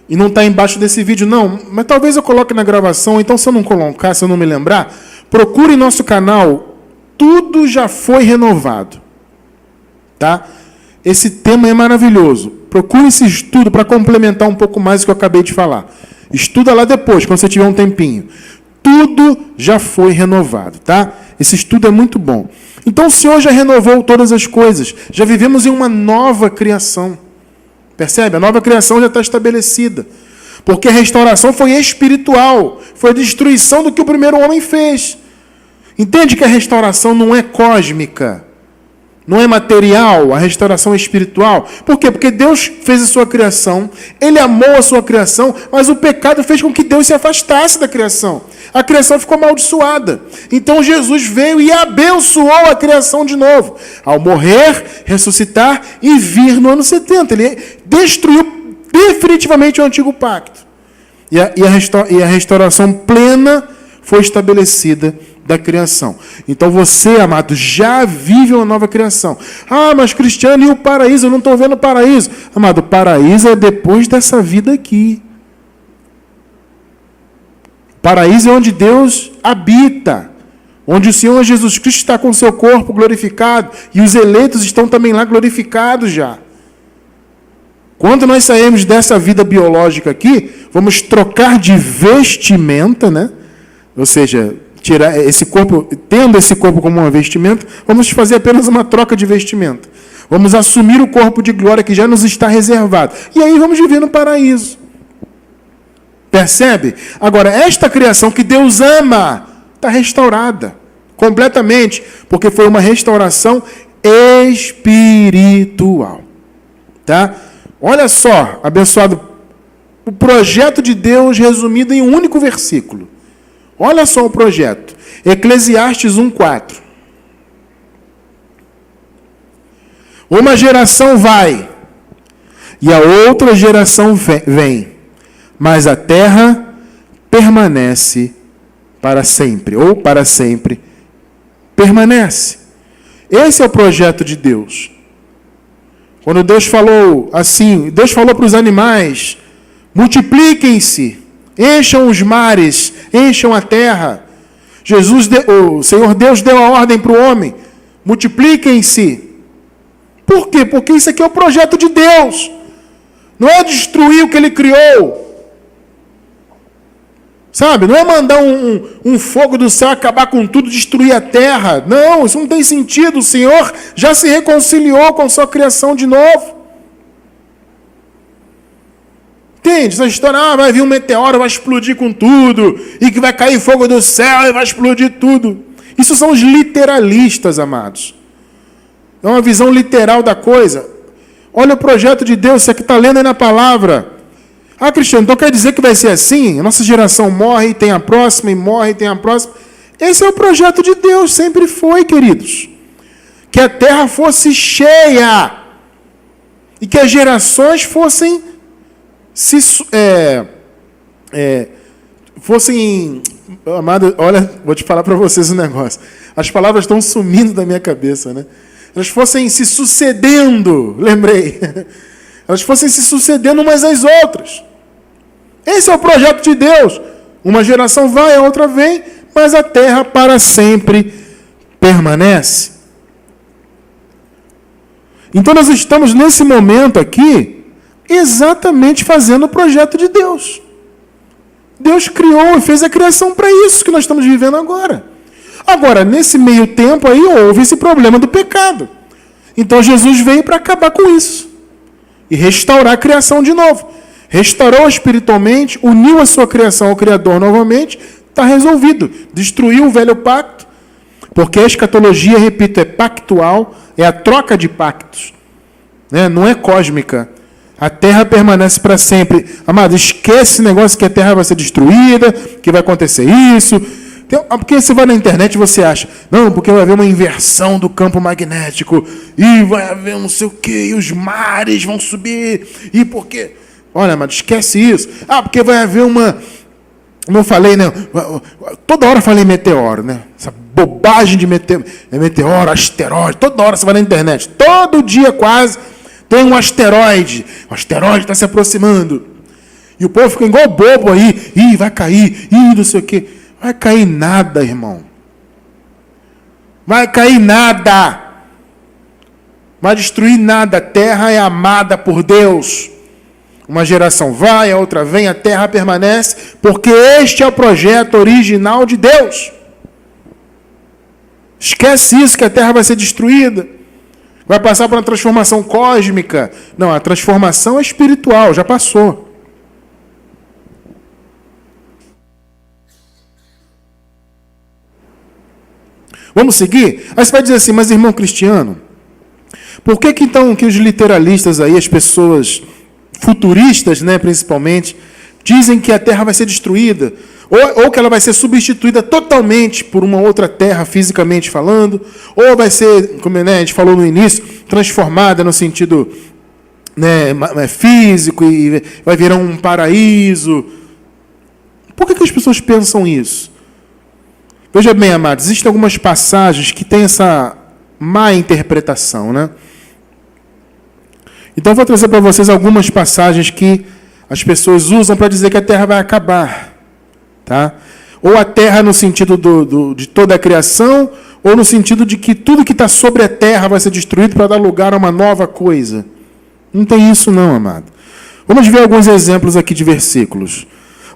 e não está embaixo desse vídeo não, mas talvez eu coloque na gravação, então se eu não colocar, se eu não me lembrar, procure nosso canal, Tudo Já Foi Renovado, tá? Esse tema é maravilhoso, procure esse estudo para complementar um pouco mais o que eu acabei de falar, estuda lá depois, quando você tiver um tempinho, Tudo Já Foi Renovado, tá? Esse estudo é muito bom. Então o Senhor já renovou todas as coisas. Já vivemos em uma nova criação. Percebe? A nova criação já está estabelecida. Porque a restauração foi espiritual. Foi a destruição do que o primeiro homem fez. Entende que a restauração não é cósmica. Não é material. A restauração é espiritual. Por quê? Porque Deus fez a sua criação. Ele amou a sua criação. Mas o pecado fez com que Deus se afastasse da criação. A criação ficou amaldiçoada. Então Jesus veio e abençoou a criação de novo. Ao morrer, ressuscitar e vir no ano 70. Ele destruiu definitivamente o antigo pacto. E a restauração plena foi estabelecida da criação. Então você, amado, já vive uma nova criação. Ah, mas Cristiano, e o paraíso? Eu não estou vendo o paraíso. Amado, o paraíso é depois dessa vida aqui. Paraíso é onde Deus habita, onde o Senhor Jesus Cristo está com o seu corpo glorificado, e os eleitos estão também lá glorificados já. Quando nós sairmos dessa vida biológica aqui, vamos trocar de vestimenta, né? Ou seja, tirar esse corpo, tendo esse corpo como uma vestimenta, vamos fazer apenas uma troca de vestimenta. Vamos assumir o corpo de glória que já nos está reservado. E aí vamos viver no paraíso. Percebe? Agora, esta criação que Deus ama está restaurada completamente, porque foi uma restauração espiritual. Tá? Olha só, abençoado, o projeto de Deus resumido em um único versículo. Olha só o projeto. Eclesiastes 1:4. Uma geração vai, e a outra geração vem, mas a terra permanece para sempre, ou para sempre permanece. Esse é o projeto de Deus. Quando Deus falou assim, Deus falou para os animais, multipliquem-se, encham os mares, encham a terra. O Senhor Deus deu a ordem para o homem, multipliquem-se. Por quê? Porque isso aqui é o projeto de Deus. Não é destruir o que Ele criou. Sabe? Não é mandar um fogo do céu acabar com tudo, destruir a terra. Não, isso não tem sentido. O Senhor já se reconciliou com a sua criação de novo. Entende? Essa história, vai vir um meteoro, vai explodir com tudo, e que vai cair fogo do céu e vai explodir tudo. Isso são os literalistas, amados. É uma visão literal da coisa. Olha o projeto de Deus, você que está lendo aí na palavra. Ah, Cristiano, então quer dizer que vai ser assim? A nossa geração morre e tem a próxima, e morre e tem a próxima. Esse é o projeto de Deus, sempre foi, queridos. Que a terra fosse cheia. E que as gerações fossem amado, olha, vou te falar para vocês um negócio. As palavras estão sumindo da minha cabeça, né? Elas fossem se sucedendo, lembrei. Elas fossem se sucedendo umas às outras. Esse é o projeto de Deus. Uma geração vai, a outra vem, mas a terra para sempre permanece. Então nós estamos nesse momento aqui exatamente fazendo o projeto de Deus. Deus criou e fez a criação para isso que nós estamos vivendo agora. Agora, nesse meio tempo aí, houve esse problema do pecado. Então, Jesus veio para acabar com isso. E restaurar a criação de novo. Restaurou espiritualmente, uniu a sua criação ao Criador novamente, está resolvido. Destruiu o velho pacto, porque a escatologia, repito, é pactual, é a troca de pactos, né? Não é cósmica. A terra permanece para sempre. Amado, esquece esse negócio que a terra vai ser destruída, que vai acontecer isso. Porque você vai na internet e você acha, não, porque vai haver uma inversão do campo magnético, e vai haver não sei o quê, e os mares vão subir, e porque... Olha, amado, esquece isso. Porque vai haver uma... Como eu falei, né? Toda hora eu falei meteoro, né? Essa bobagem de meteoro, asteroide. Toda hora você vai na internet. Todo dia quase tem um asteroide. O asteroide está se aproximando. E o povo fica igual bobo aí. Ih, vai cair. Ih, não sei o quê. Vai cair nada, irmão. Vai cair nada. Vai destruir nada. A terra é amada por Deus. Uma geração vai, a outra vem, a terra permanece, porque este é o projeto original de Deus. Esquece isso, que a terra vai ser destruída. Vai passar por uma transformação cósmica. Não, a transformação é espiritual, já passou. Vamos seguir? Aí você vai dizer assim, mas irmão Cristiano, por que então que os literalistas aí, as pessoas futuristas, né, principalmente, dizem que a terra vai ser destruída, ou que ela vai ser substituída totalmente por uma outra terra, fisicamente falando, ou vai ser, como, né, a gente falou no início, transformada no sentido, né, físico, e vai virar um paraíso. Por que as pessoas pensam isso? Veja bem, amados, existem algumas passagens que têm essa má interpretação, né? Então, eu vou trazer para vocês algumas passagens que as pessoas usam para dizer que a terra vai acabar. Tá? Ou a terra no sentido de toda a criação, ou no sentido de que tudo que está sobre a terra vai ser destruído para dar lugar a uma nova coisa. Não tem isso não, amado. Vamos ver alguns exemplos aqui de versículos.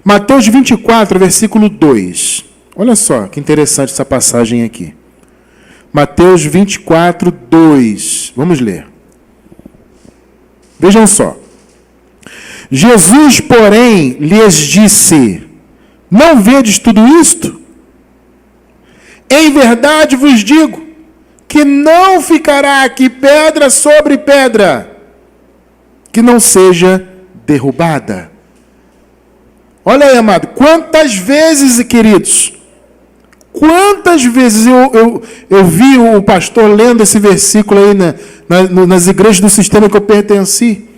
Mateus 24, versículo 2. Olha só que interessante essa passagem aqui. Mateus 24, 2. Vamos ler. Vejam só. Jesus, porém, lhes disse: não vedes tudo isto? Em verdade vos digo que não ficará aqui pedra sobre pedra que não seja derrubada. Olha aí, amado, quantas vezes, queridos, quantas vezes eu vi o pastor lendo esse versículo aí nas igrejas do sistema que eu pertenci,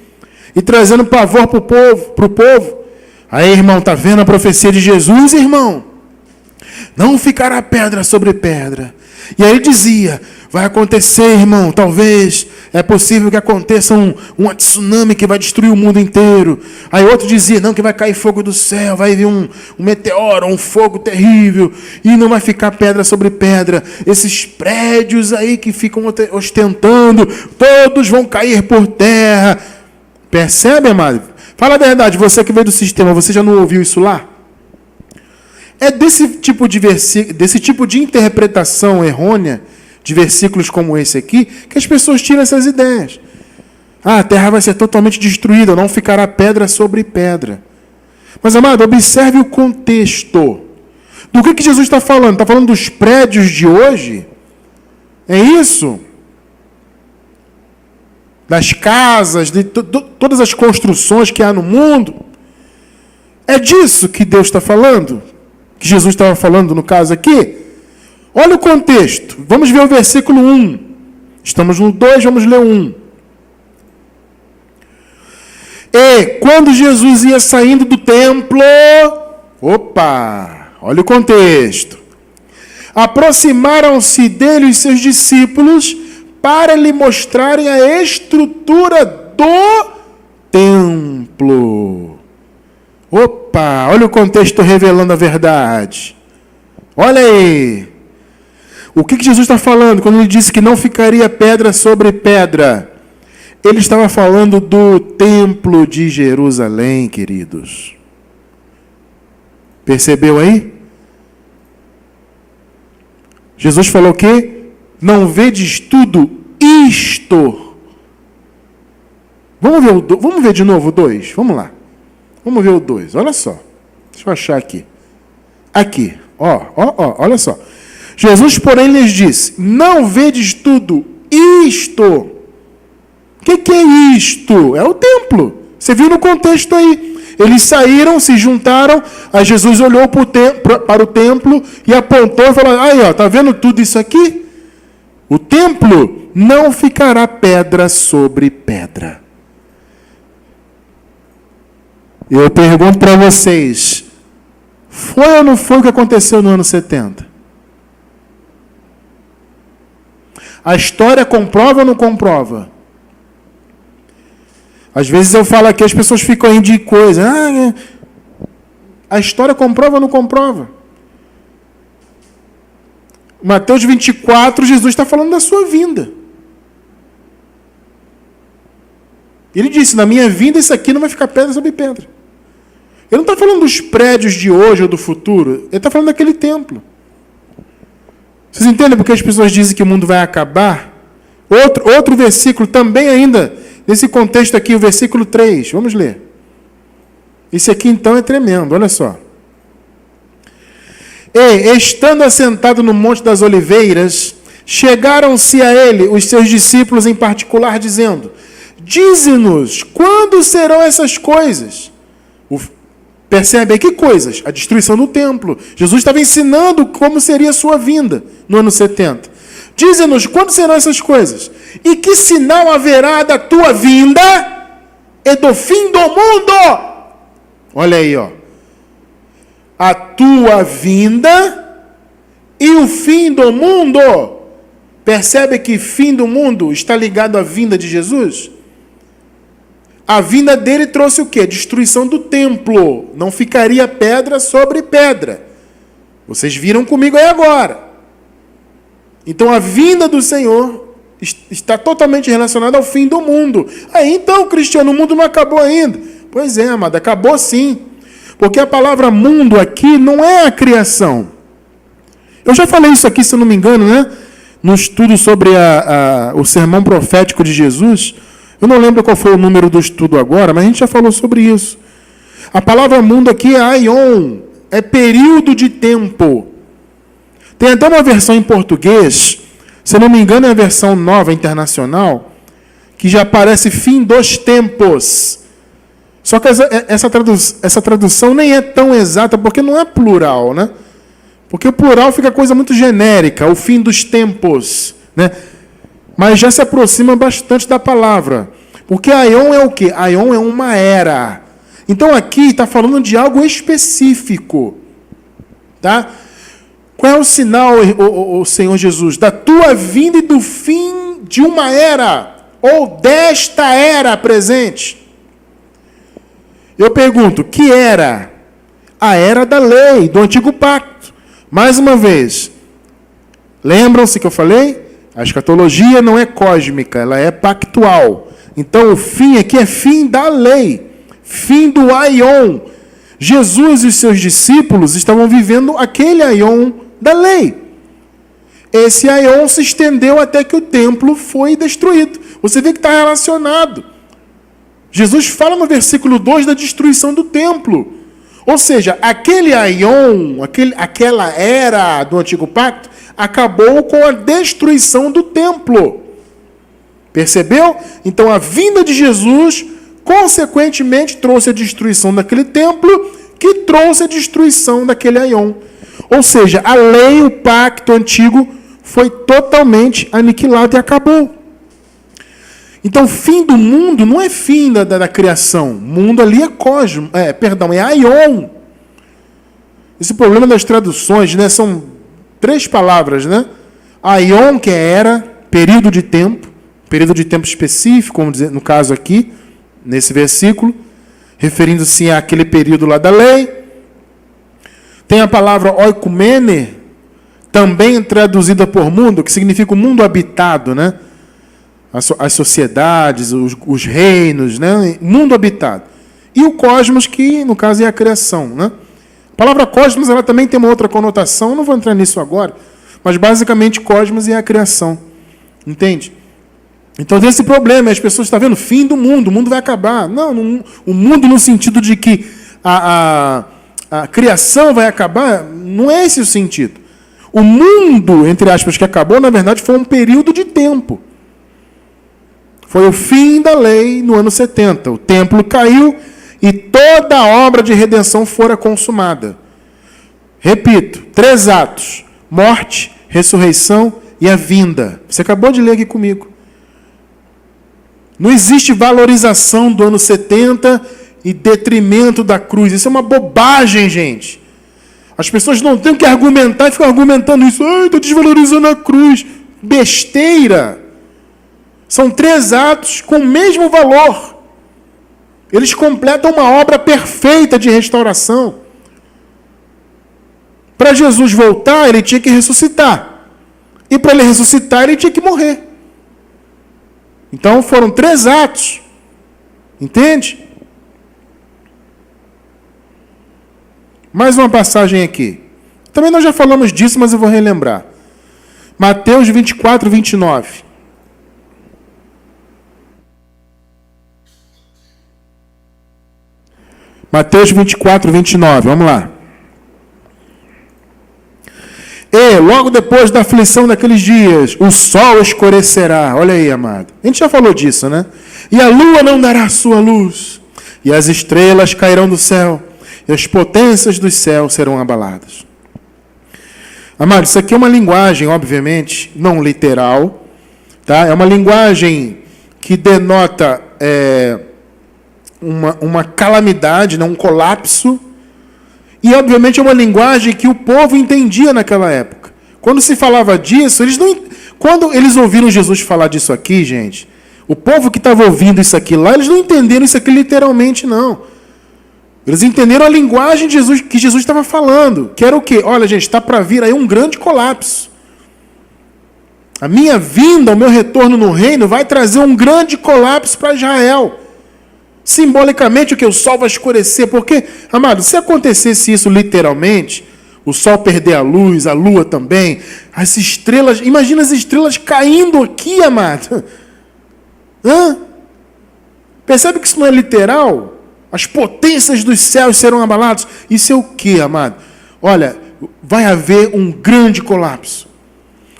e trazendo pavor para o povo. Aí, irmão, está vendo a profecia de Jesus, irmão? Não ficará pedra sobre pedra. E aí dizia, vai acontecer, irmão, talvez, é possível que aconteça um tsunami que vai destruir o mundo inteiro. Aí outro dizia, não, que vai cair fogo do céu, vai vir um meteoro, um fogo terrível, e não vai ficar pedra sobre pedra. Esses prédios aí que ficam ostentando, todos vão cair por terra. Percebe, amado? Fala a verdade, você que veio do sistema, você já não ouviu isso lá? É desse tipo de interpretação errônea de versículos como esse aqui que as pessoas tiram essas ideias. A terra vai ser totalmente destruída, não ficará pedra sobre pedra. Mas, amado, observe o contexto. Do que Jesus está falando? Está falando dos prédios de hoje? É isso? Das casas, de todas as construções que há no mundo? É disso que Deus está falando? Que Jesus estava falando no caso aqui? Olha o contexto. Vamos ver o versículo 1. Estamos no 2, vamos ler 1. E quando Jesus ia saindo do templo... Opa! Olha o contexto. Aproximaram-se dele os seus discípulos para lhe mostrarem a estrutura do templo. Opa, olha o contexto revelando a verdade. Olha aí. O que Jesus está falando quando ele disse que não ficaria pedra sobre pedra? Ele estava falando do templo de Jerusalém, queridos. Percebeu aí? Jesus falou o quê? Não vedes tudo isto. Vamos ver de novo o 2. Vamos lá. Vamos ver o 2. Olha só. Deixa eu achar aqui. Aqui. Olha só. Jesus, porém, lhes disse: não vedes tudo isto. O que é isto? É o templo. Você viu no contexto aí. Eles saíram, se juntaram, aí Jesus olhou para o templo e apontou e falou: aí, ó, tá vendo tudo isso aqui? O templo não ficará pedra sobre pedra. Eu pergunto para vocês, foi ou não foi o que aconteceu no ano 70? A história comprova ou não comprova? Às vezes eu falo aqui, as pessoas ficam rindo de coisa. A história comprova ou não comprova? Mateus 24, Jesus está falando da sua vinda. Ele disse: na minha vinda isso aqui não vai ficar pedra sobre pedra. Ele não está falando dos prédios de hoje ou do futuro. Ele está falando daquele templo. Vocês entendem porque as pessoas dizem que o mundo vai acabar? Outro versículo também ainda, nesse contexto aqui, o versículo 3. Vamos ler. Esse aqui então é tremendo, olha só. E, estando assentado no Monte das Oliveiras, chegaram-se a ele os seus discípulos em particular, dizendo: dize-nos, quando serão essas coisas? Percebe aí que coisas? A destruição do templo. Jesus estava ensinando como seria a sua vinda no ano 70. Dize-nos, quando serão essas coisas? E que sinal haverá da tua vinda e do fim do mundo? Olha aí, ó. A tua vinda e o fim do mundo. Percebe que fim do mundo está ligado à vinda de Jesus? A vinda dele trouxe o quê? Destruição do templo. Não ficaria pedra sobre pedra. Vocês viram comigo aí agora. Então a vinda do Senhor está totalmente relacionada ao fim do mundo. Aí então, Cristiano, o mundo não acabou ainda. Pois é, amado, acabou sim. Porque a palavra mundo aqui não é a criação. Eu já falei isso aqui, se eu não me engano, né? No estudo sobre o sermão profético de Jesus. Eu não lembro qual foi o número do estudo agora, mas a gente já falou sobre isso. A palavra mundo aqui é aion, é período de tempo. Tem até uma versão em português, se eu não me engano é a versão nova internacional, que já aparece fim dos tempos. Só que essa tradução nem é tão exata, porque não é plural, né? Porque o plural fica coisa muito genérica, o fim dos tempos, né? Mas já se aproxima bastante da palavra. Porque aion é o quê? Aion é uma era. Então aqui está falando de algo específico. Tá? Qual é o sinal, o Senhor Jesus? Da tua vinda e do fim de uma era. Ou desta era presente. Eu pergunto, que era? A era da lei, do antigo pacto. Mais uma vez. Lembram-se que eu falei? A escatologia não é cósmica, ela é pactual. Então, o fim aqui é fim da lei. Fim do aion. Jesus e os seus discípulos estavam vivendo aquele aion da lei. Esse aion se estendeu até que o templo foi destruído. Você vê que está relacionado. Jesus fala no versículo 2 da destruição do templo. Ou seja, aquele aion, aquela era do antigo pacto, acabou com a destruição do templo. Percebeu? Então a vinda de Jesus, consequentemente, trouxe a destruição daquele templo, que trouxe a destruição daquele aion. Ou seja, a lei, o pacto antigo, foi totalmente aniquilado e acabou. Então, fim do mundo não é fim da criação. O mundo ali é aion. Esse problema das traduções, né, são 3 palavras, né? Aion, que é era, período de tempo específico, vamos dizer, no caso aqui, nesse versículo, referindo-se àquele período lá da lei. Tem a palavra oikumene, também traduzida por mundo, que significa o mundo habitado, né? As sociedades, os reinos, né? Mundo habitado. E o cosmos, que no caso é a criação, né? palavra cosmos, ela também tem uma outra conotação, eu não vou entrar nisso agora, mas basicamente cosmos é a criação. Entende? Então tem esse problema, as pessoas estão vendo, fim do mundo, o mundo vai acabar. Não, o mundo no sentido de que a criação vai acabar, não é esse o sentido. O mundo, entre aspas, que acabou, na verdade, foi um período de tempo. Foi o fim da lei no ano 70. O templo caiu e toda a obra de redenção fora consumada. Repito, 3 atos: morte, ressurreição e a vinda. Você acabou de ler aqui comigo. Não existe valorização do ano 70 e detrimento da cruz. Isso é uma bobagem, gente. As pessoas não têm que argumentar e ficam argumentando isso. Ai, estou desvalorizando a cruz. Besteira. São 3 atos com o mesmo valor. Eles completam uma obra perfeita de restauração. Para Jesus voltar, ele tinha que ressuscitar. E para ele ressuscitar, ele tinha que morrer. Então foram 3 atos. Entende? Mais uma passagem aqui. Também nós já falamos disso, mas eu vou relembrar. Mateus 24, 29. Mateus 24, 29. Vamos lá. E, logo depois da aflição daqueles dias, o sol escurecerá. Olha aí, amado. A gente já falou disso, né? E a lua não dará a sua luz. E as estrelas cairão do céu. E as potências dos céus serão abaladas. Amado, isso aqui é uma linguagem, obviamente, não literal. Tá? É uma linguagem que denota uma calamidade, um colapso. E, obviamente, é uma linguagem que o povo entendia naquela época. Quando se falava disso, quando eles ouviram Jesus falar disso aqui, gente, o povo que estava ouvindo isso aqui lá, eles não entenderam isso aqui literalmente, não. Eles entenderam a linguagem de Jesus, que Jesus estava falando, que era o quê? Olha, gente, está para vir aí um grande colapso. A minha vinda, o meu retorno no reino, vai trazer um grande colapso para Israel. Simbolicamente, o que? O sol vai escurecer. Porque, amado, se acontecesse isso literalmente, o sol perder a luz, a lua também, as estrelas, imagina as estrelas caindo aqui, amado. Percebe que isso não é literal? As potências dos céus serão abaladas. Isso é o que, amado? Olha, vai haver um grande colapso.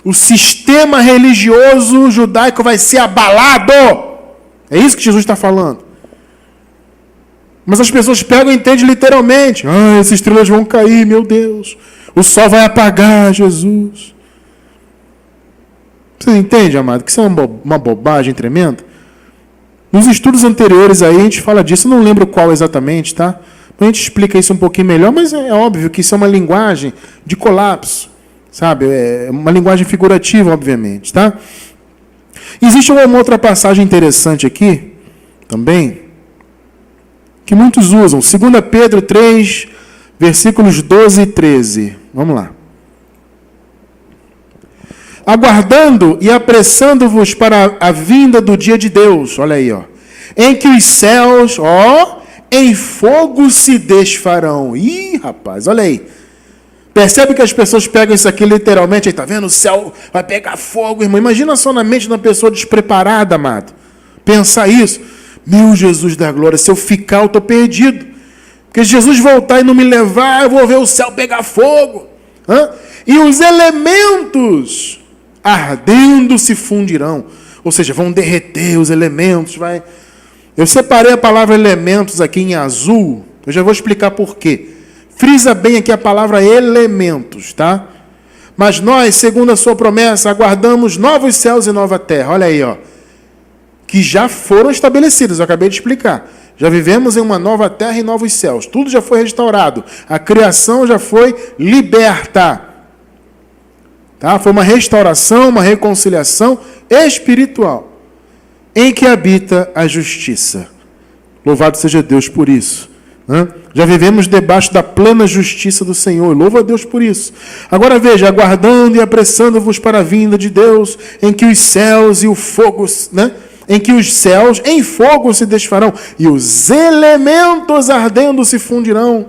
O sistema religioso judaico vai ser abalado. É isso que Jesus está falando. Mas as pessoas pegam e entendem literalmente. Essas estrelas vão cair, meu Deus. O sol vai apagar, Jesus. Você entende, amado? Que isso é uma bobagem tremenda? Nos estudos anteriores aí a gente fala disso, eu não lembro qual exatamente, tá? A gente explica isso um pouquinho melhor, mas é óbvio que isso é uma linguagem de colapso, sabe? É uma linguagem figurativa, obviamente, tá? Existe uma outra passagem interessante aqui, também, que muitos usam. 2 Pedro 3, versículos 12 e 13. Vamos lá. Aguardando e apressando-vos para a vinda do dia de Deus, olha aí, em que os céus, em fogo se desfarão. Ih, rapaz, olha aí. Percebe que as pessoas pegam isso aqui literalmente, aí tá vendo? O céu vai pegar fogo, irmão. Imagina só na mente de uma pessoa despreparada, amado. Pensar isso. Meu Jesus da glória, se eu ficar, eu estou perdido. Porque se Jesus voltar e não me levar, eu vou ver o céu pegar fogo. E os elementos ardendo se fundirão. Ou seja, vão derreter os elementos. Eu separei a palavra elementos aqui em azul. Eu já vou explicar por quê. Frisa bem aqui a palavra elementos, tá? Mas nós, segundo a sua promessa, aguardamos novos céus e nova terra. Olha aí, que já foram estabelecidos, eu acabei de explicar. Já vivemos em uma nova terra e novos céus. Tudo já foi restaurado. A criação já foi liberta. Tá? Foi uma restauração, uma reconciliação espiritual, em que habita a justiça. Louvado seja Deus por isso. Já vivemos debaixo da plena justiça do Senhor. Louva a Deus por isso. Agora veja, aguardando e apressando-vos para a vinda de Deus, em que os céus e o fogo, em que os céus em fogo se desfarão, e os elementos ardendo se fundirão.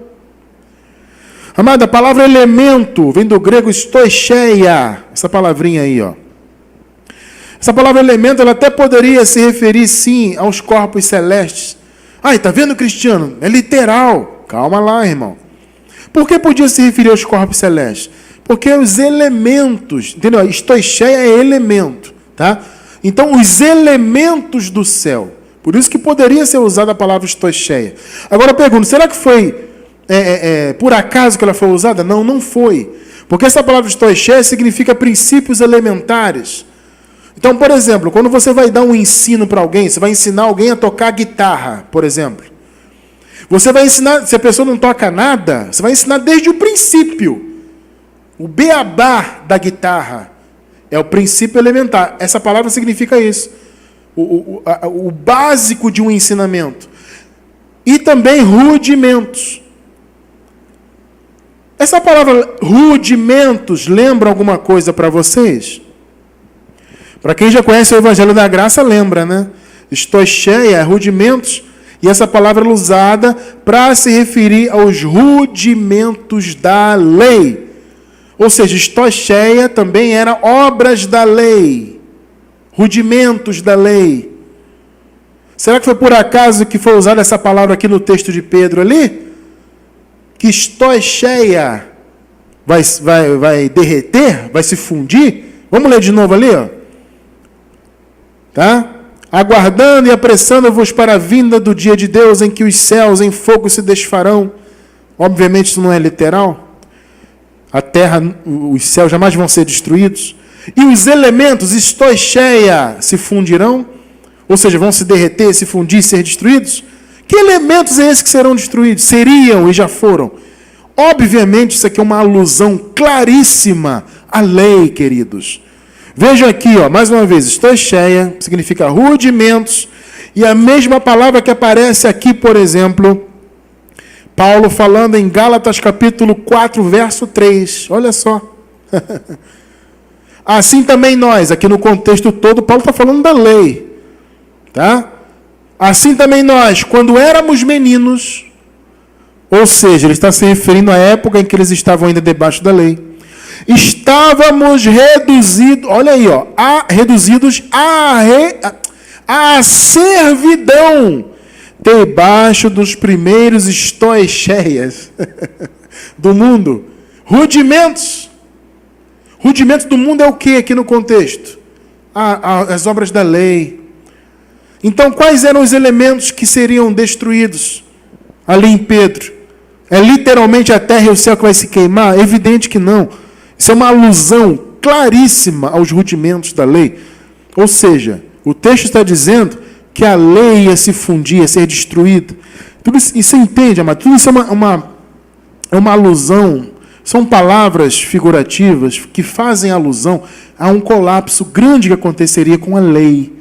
Amada, a palavra elemento vem do grego stoicheia, essa palavrinha aí, ó. Essa palavra elemento, ela até poderia se referir, sim, aos corpos celestes. Ai, tá vendo, Cristiano? É literal. Calma lá, irmão. Por que podia se referir aos corpos celestes? Porque os elementos, entendeu? Stoicheia é elemento, tá? Então, os elementos do céu. Por isso que poderia ser usada a palavra stoicheia. Agora eu pergunto, será que foi por acaso que ela foi usada? Não, não foi. Porque essa palavra stoicheia significa princípios elementares. Então, por exemplo, quando você vai dar um ensino para alguém, você vai ensinar alguém a tocar guitarra, por exemplo. Você vai ensinar, se a pessoa não toca nada, você vai ensinar desde o princípio. O beabá da guitarra é o princípio elementar. Essa palavra significa isso. O básico de um ensinamento. E também rudimentos. Essa palavra rudimentos lembra alguma coisa para vocês? Para quem já conhece o Evangelho da Graça, lembra, né? Stoicheia, rudimentos, e essa palavra é usada para se referir aos rudimentos da lei. Ou seja, stoicheia também era obras da lei, rudimentos da lei. Será que foi por acaso que foi usada essa palavra aqui no texto de Pedro ali? Que stoicheia vai derreter, vai se fundir? Vamos ler de novo ali, ó. Tá? Aguardando e apressando-vos para a vinda do dia de Deus, em que os céus em fogo se desfarão. Obviamente isso não é literal. A terra, os céus jamais vão ser destruídos. E os elementos, stoicheia, se fundirão. Ou seja, vão se derreter, se fundir, ser destruídos. Que elementos é esses que serão destruídos? Seriam e já foram. Obviamente isso aqui é uma alusão claríssima à lei, queridos. Vejam aqui, ó, mais uma vez, stoicheia significa rudimentos, e a mesma palavra que aparece aqui, por exemplo, Paulo falando em Gálatas capítulo 4, verso 3. Olha só. Assim também nós, aqui no contexto todo, Paulo está falando da lei. Tá? Assim também nós, quando éramos meninos, ou seja, ele está se referindo à época em que eles estavam ainda debaixo da lei, estávamos reduzidos, olha aí, ó, reduzidos à servidão, debaixo dos primeiros stoicheias do mundo. Rudimentos. Rudimentos do mundo é o que aqui no contexto? As obras da lei. Então, quais eram os elementos que seriam destruídos ali em Pedro? É literalmente a terra e o céu que vai se queimar? É evidente que não. Isso é uma alusão claríssima aos rudimentos da lei. Ou seja, o texto está dizendo que a lei ia se fundir, ia ser destruída. Tudo isso, e você entende, amado? Tudo isso é uma alusão, são palavras figurativas que fazem alusão a um colapso grande que aconteceria com a lei.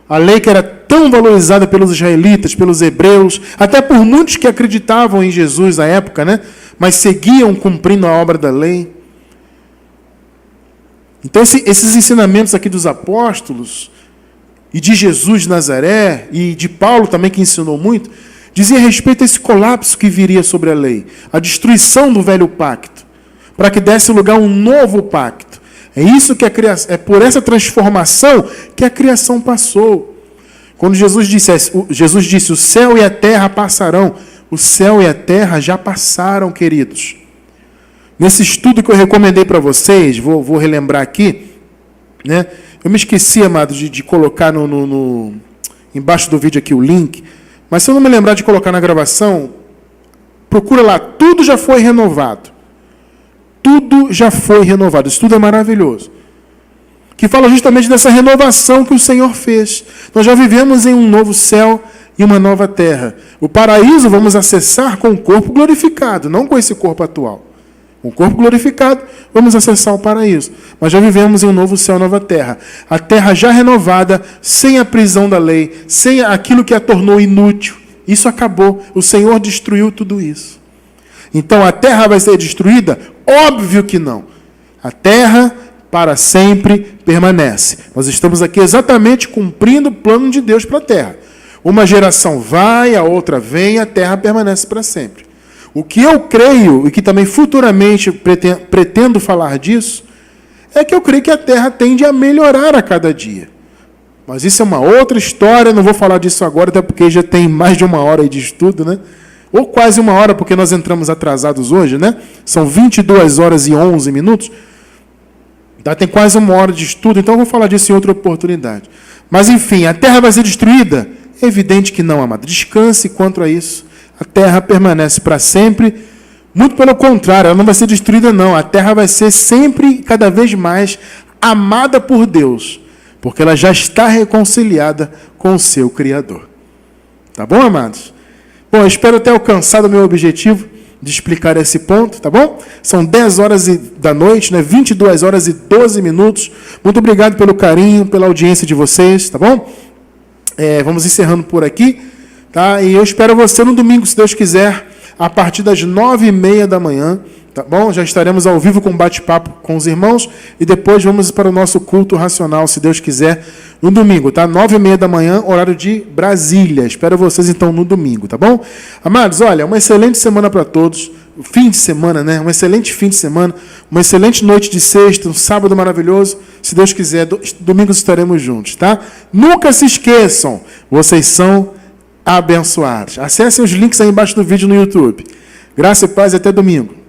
A lei que era tão valorizada pelos israelitas, pelos hebreus, até por muitos que acreditavam em Jesus na época, né? Mas seguiam cumprindo a obra da lei. Então, esses ensinamentos aqui dos apóstolos, e de Jesus de Nazaré, e de Paulo também, que ensinou muito, dizia respeito a esse colapso que viria sobre a lei, a destruição do velho pacto, para que desse lugar a um novo pacto. É isso que é por essa transformação que a criação passou. Quando Jesus disse, o céu e a terra passarão. O céu e a terra já passaram, queridos. Nesse estudo que eu recomendei para vocês, vou relembrar aqui, né? Eu me esqueci, amado, de colocar embaixo do vídeo aqui o link, mas se eu não me lembrar de colocar na gravação, procura lá, tudo já foi renovado. Tudo já foi renovado. Isso tudo é maravilhoso. Que fala justamente dessa renovação que o Senhor fez. Nós já vivemos em um novo céu e uma nova terra. O paraíso vamos acessar com o corpo glorificado, não com esse corpo atual. Com o corpo glorificado, vamos acessar o paraíso. Mas já vivemos em um novo céu e nova terra. A terra já renovada, sem a prisão da lei, sem aquilo que a tornou inútil. Isso acabou. O Senhor destruiu tudo isso. Então a terra vai ser destruída? Óbvio que não. A terra para sempre permanece. Nós estamos aqui exatamente cumprindo o plano de Deus para a terra. Uma geração vai, a outra vem, a terra permanece para sempre. O que eu creio, e que também futuramente pretendo falar disso, é que eu creio que a Terra tende a melhorar a cada dia. Mas isso é uma outra história, não vou falar disso agora, até porque já tem mais de 1 hora aí de estudo, né? Ou quase 1 hora, porque nós entramos atrasados hoje, né? São 22 horas e 11 minutos. Tem quase 1 hora de estudo, então eu vou falar disso em outra oportunidade. Mas, enfim, a Terra vai ser destruída? É evidente que não, amado. Descanse quanto a isso. A Terra permanece para sempre. Muito pelo contrário, ela não vai ser destruída, não. A Terra vai ser sempre, cada vez mais, amada por Deus, porque ela já está reconciliada com o seu Criador. Tá bom, amados? Bom, eu espero ter alcançado o meu objetivo de explicar esse ponto, tá bom? São 10 horas da noite, né? 22 horas e 12 minutos. Muito obrigado pelo carinho, pela audiência de vocês, tá bom? Vamos encerrando por aqui, tá? E eu espero você no domingo, se Deus quiser, a partir das 9h30 da manhã, tá bom? Já estaremos ao vivo com um bate-papo com os irmãos e depois vamos para o nosso culto racional, se Deus quiser, no domingo, tá? 9h30 da manhã, horário de Brasília. Espero vocês, então, no domingo, tá bom? Amados, olha, uma excelente semana para todos. Fim de semana, né? Um excelente fim de semana, uma excelente noite de sexta, um sábado maravilhoso. Se Deus quiser, domingo estaremos juntos, tá? Nunca se esqueçam, vocês são abençoados. Acessem os links aí embaixo do vídeo no YouTube. Graça e paz e até domingo.